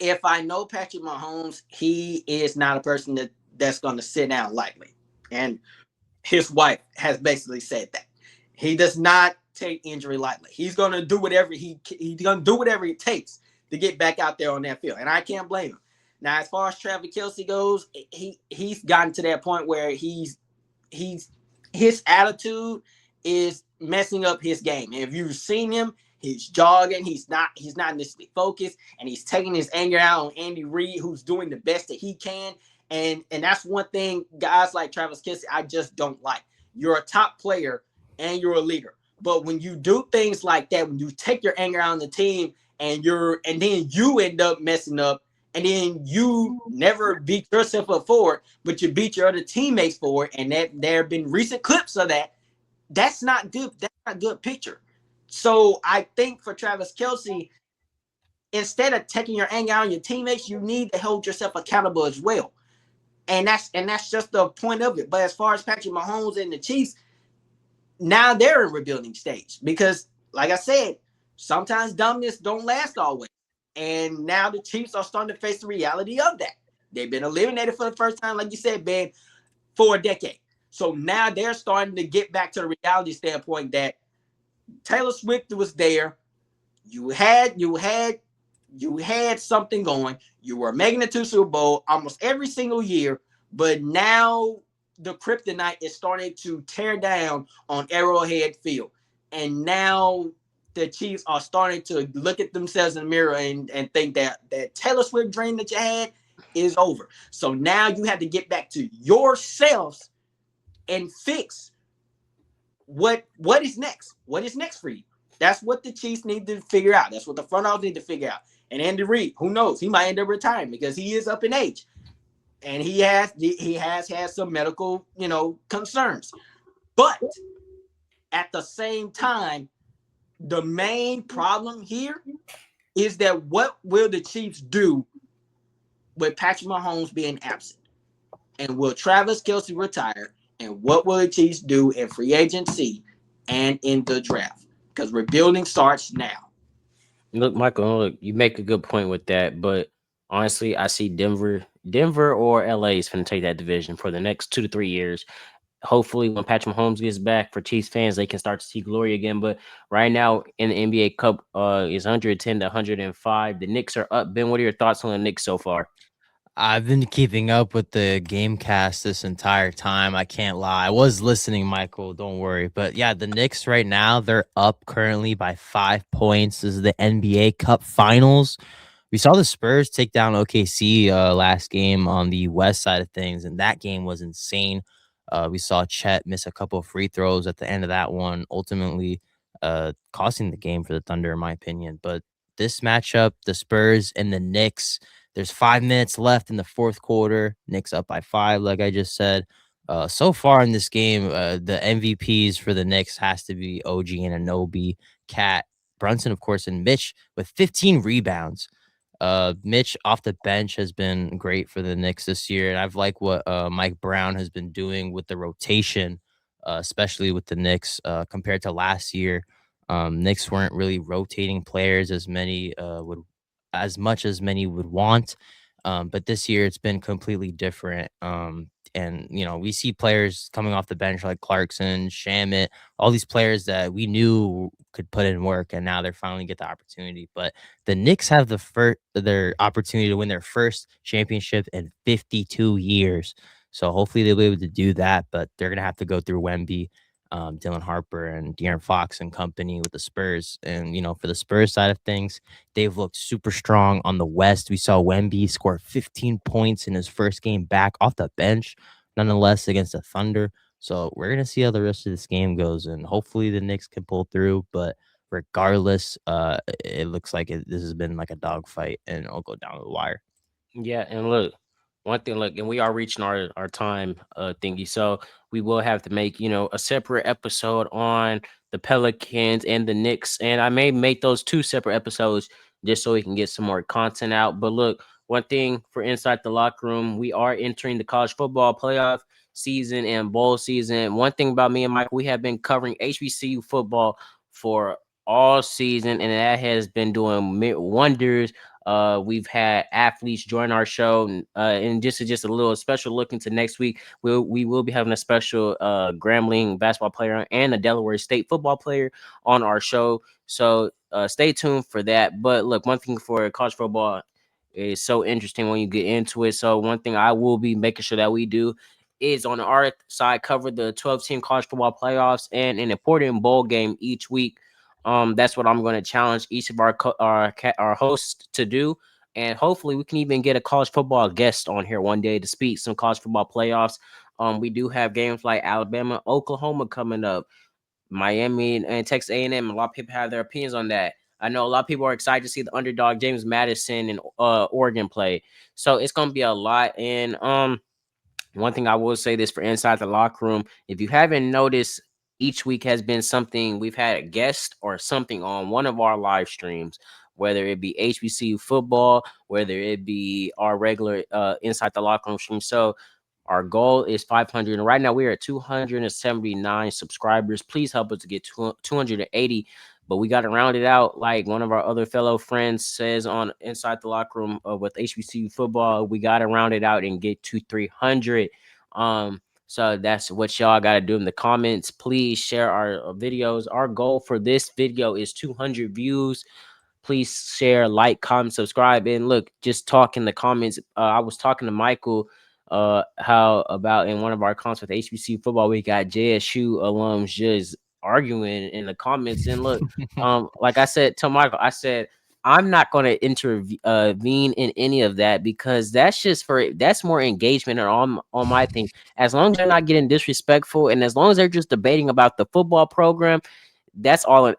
if I know Patrick Mahomes, he is not a person that's going to sit down lightly. And his wife has basically said that. He does not take injury lightly. He's going to do whatever he's going to do whatever it takes to get back out there on that field. And I can't blame him. Now, as far as Travis Kelce goes, he's gotten to that point where his attitude is messing up his game. And if you've seen him, he's jogging, he's not initially focused, and he's taking his anger out on Andy Reid, who's doing the best that he can. And that's one thing guys like Travis Kelce I just don't like. You're a top player and you're a leader. But when you do things like that, when you take your anger out on the team and then you end up messing up, and then you never beat yourself up for it, but you beat your other teammates for it, and that there have been recent clips of that. That's not good. That's not a good picture. So I think for Travis Kelce, instead of taking your anger out on your teammates, you need to hold yourself accountable as well. And that's just the point of it. But as far as Patrick Mahomes and the Chiefs, now they're in rebuilding stage because, like I said, sometimes dominance don't last always. And now the Chiefs are starting to face the reality of that. They've been eliminated for the first time, like you said, Ben, for a decade. So now they're starting to get back to the reality standpoint that Taylor Swift was there. You had something going. You were making it to Super Bowl almost every single year, but now the kryptonite is starting to tear down on Arrowhead Field. And now the Chiefs are starting to look at themselves in the mirror and think that Taylor Swift dream that you had is over. So now you have to get back to yourselves and fix what is next. What is next for you? That's what the Chiefs need to figure out. That's what the front office need to figure out. And Andy Reid, who knows? He might end up retiring because he is up in age. And he has had some medical, concerns. But at the same time, the main problem here is that what will the Chiefs do with Patrick Mahomes being absent? And will Travis Kelce retire? And what will the Chiefs do in free agency and in the draft? Because rebuilding starts now. Look, Michael, you make a good point with that. But honestly, I see Denver or LA is going to take that division for the next 2 to 3 years. hopefully when Patrick Mahomes gets back, for Chiefs fans, they can start to see glory again. But right now in the NBA Cup is 110 to 105. The Knicks are up. Ben, what are your thoughts on the Knicks so far? I've been keeping up with the game cast this entire time. I can't lie. I was listening, Michael. Don't worry. But yeah, the Knicks right now, they're up currently by 5 points. This is the NBA Cup Finals. We saw the Spurs take down OKC last game on the west side of things, and that game was insane. We saw Chet miss a couple of free throws at the end of that one, ultimately costing the game for the Thunder, in my opinion. But this matchup, the Spurs and the Knicks, there's 5 minutes left in the fourth quarter. Knicks up by 5, like I just said. So far in this game, the MVPs for the Knicks has to be OG and Anunoby, Cat, Brunson, of course, and Mitch with 15 rebounds. Mitch off the bench has been great for the Knicks this year, and I've liked what Mike Brown has been doing with the rotation, especially with the Knicks compared to last year. Knicks weren't really rotating players as much as many would want, but this year it's been completely different. And we see players coming off the bench like Clarkson, Shamit, all these players that we knew could put in work, and now they're finally get the opportunity. But the Knicks have their opportunity to win their first championship in 52 years. So hopefully they'll be able to do that, but they're gonna have to go through Wemby, Dylan Harper, and De'Aaron Fox and company with the Spurs. And for the Spurs side of things, they've looked super strong on the West. We saw Wemby score 15 points in his first game back off the bench, nonetheless, against the Thunder. So we're going to see how the rest of this game goes, and hopefully the Knicks can pull through. But regardless, it looks like this has been like a dogfight, and it'll go down to the wire. Yeah, and look, one thing, look, and we are reaching our time thingy, so we will have to make a separate episode on the Pelicans and the Knicks, and I may make those 2 separate episodes just so we can get some more content out. But look, one thing for Inside the Locker Room, we are entering the college football playoff season and bowl season. One thing about me and Mike, we have been covering HBCU football for all season, and that has been doing wonders. We've had athletes join our show, and just a little special look into next week. We will be having a special Grambling basketball player and a Delaware State football player on our show. So stay tuned for that. But look, one thing for college football is so interesting when you get into it. So one thing I will be making sure that we do is on our side cover the 12-team college football playoffs and an important bowl game each week. That's what I'm going to challenge each of our hosts to do, and hopefully we can even get a college football guest on here one day to speak some college football playoffs. We do have games like Alabama, Oklahoma coming up, Miami and Texas A&M. A lot of people have their opinions on that. I know a lot of people are excited to see the underdog James Madison and Oregon play. So it's going to be a lot. And one thing I will say this for Inside the Locker Room, if you haven't noticed, each week has been something we've had a guest or something on one of our live streams, whether it be HBCU football, whether it be our regular Inside the Locker Room stream. So our goal is 500, and right now we are at 279 subscribers. Please help us to get 280. But we got to round it out, like one of our other fellow friends says on Inside the Locker Room with HBCU football. We got to round it out and get to 300. So that's what y'all got to do in the comments. Please share our videos. Our goal for this video is 200 views. Please share, like, comment, subscribe, and look, just talk in the comments. I was talking to Michael how about in one of our comments with HBCU football, we got JSU alums just arguing in the comments. And look, like I said to Michael, I said I'm not going to intervene in any of that, because that's more engagement on my thing. As long as they're not getting disrespectful, and as long as they're just debating about the football program, that's all it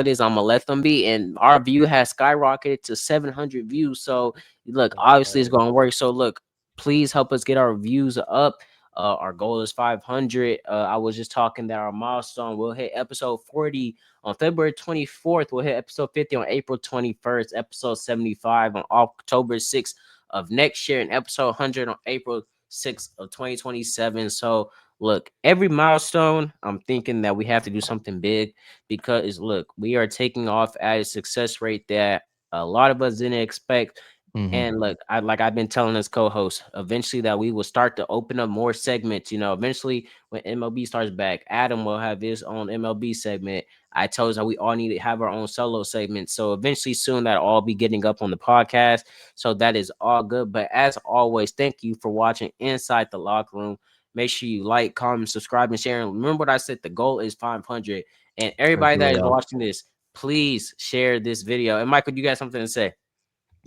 is. I'm gonna let them be. And our view has skyrocketed to 700 views. So look, obviously it's gonna work. So look, please help us get our views up. Our goal is 500. I was just talking that our milestone will hit episode 40 on February 24th. We'll hit episode 50 on April 21st, episode 75 on October 6th of next year, and episode 100 on April 6th of 2027. So look, every milestone, I'm thinking that we have to do something big, because look, we are taking off at a success rate that a lot of us didn't expect. And look, I've been telling this co-host, eventually that we will start to open up more segments. You know, eventually when MLB starts back, Adam will have his own MLB segment. I told us that we all need to have our own solo segment. So eventually soon that'll all be getting up on the podcast. So that is all good. But as always, thank you for watching Inside the Locker Room. Make sure you like, comment, subscribe, and share. And remember what I said, the goal is 500. And everybody that is watching this, please share this video. And Michael, you got something to say?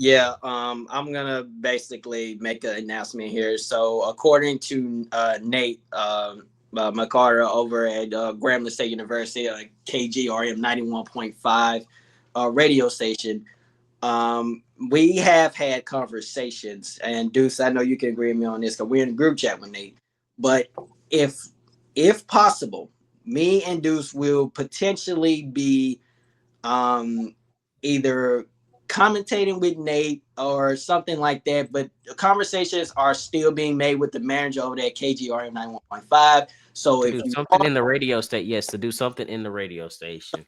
Yeah, I'm gonna basically make an announcement here. So, according to Nate McCarter over at Grambling State University, KGRM 91.5 radio station, we have had conversations, and Deuce, I know you can agree with me on this because we're in a group chat with Nate. But if possible, me and Deuce will potentially be either commentating with Nate or something like that, but the conversations are still being made with the manager over there at KGRM 91.5. So if you something in the radio station, yes, to do something in the radio station.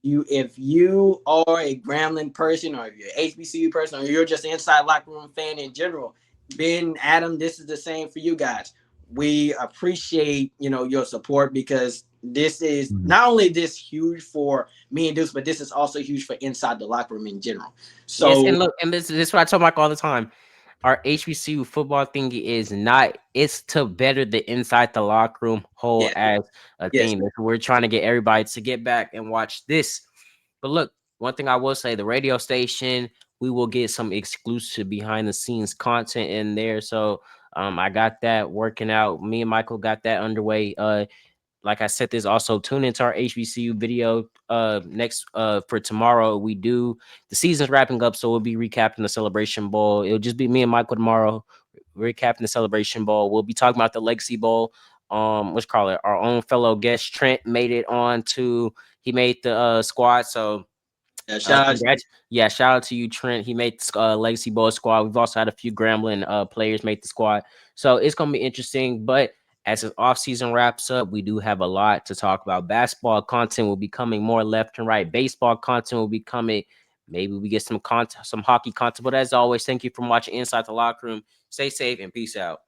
If you are a Grambling person, or if you're an HBCU person, or you're just an Inside Locker Room fan in general, Ben, Adam, this is the same for you guys. We appreciate your support, because this is not only this huge for me and Deuce, but this is also huge for Inside the Locker Room in general. So yes, and look, and this is what I tell Mike all the time. Our HBCU football thingy is not, it's to better the Inside the Locker Room whole as a thing. We're trying to get everybody to get back and watch this. But look, one thing I will say, the radio station, we will get some exclusive behind the scenes content in there. So I got that working out. Me and Michael got that underway. Like I said, there's also tune into our HBCU video next for tomorrow. The season's wrapping up, so we'll be recapping the Celebration Bowl. It'll just be me and Michael tomorrow recapping the Celebration Bowl. We'll be talking about the Legacy Bowl. Let's call it, our own fellow guest Trent made it on to, he made the squad. So shout out to you, Trent. He made the Legacy Bowl squad. We've also had a few Grambling players make the squad. So it's gonna be interesting. But as the offseason wraps up, we do have a lot to talk about. Basketball content will be coming more left and right. Baseball content will be coming. Maybe we get some hockey content. But as always, thank you for watching Inside the Locker Room. Stay safe and peace out.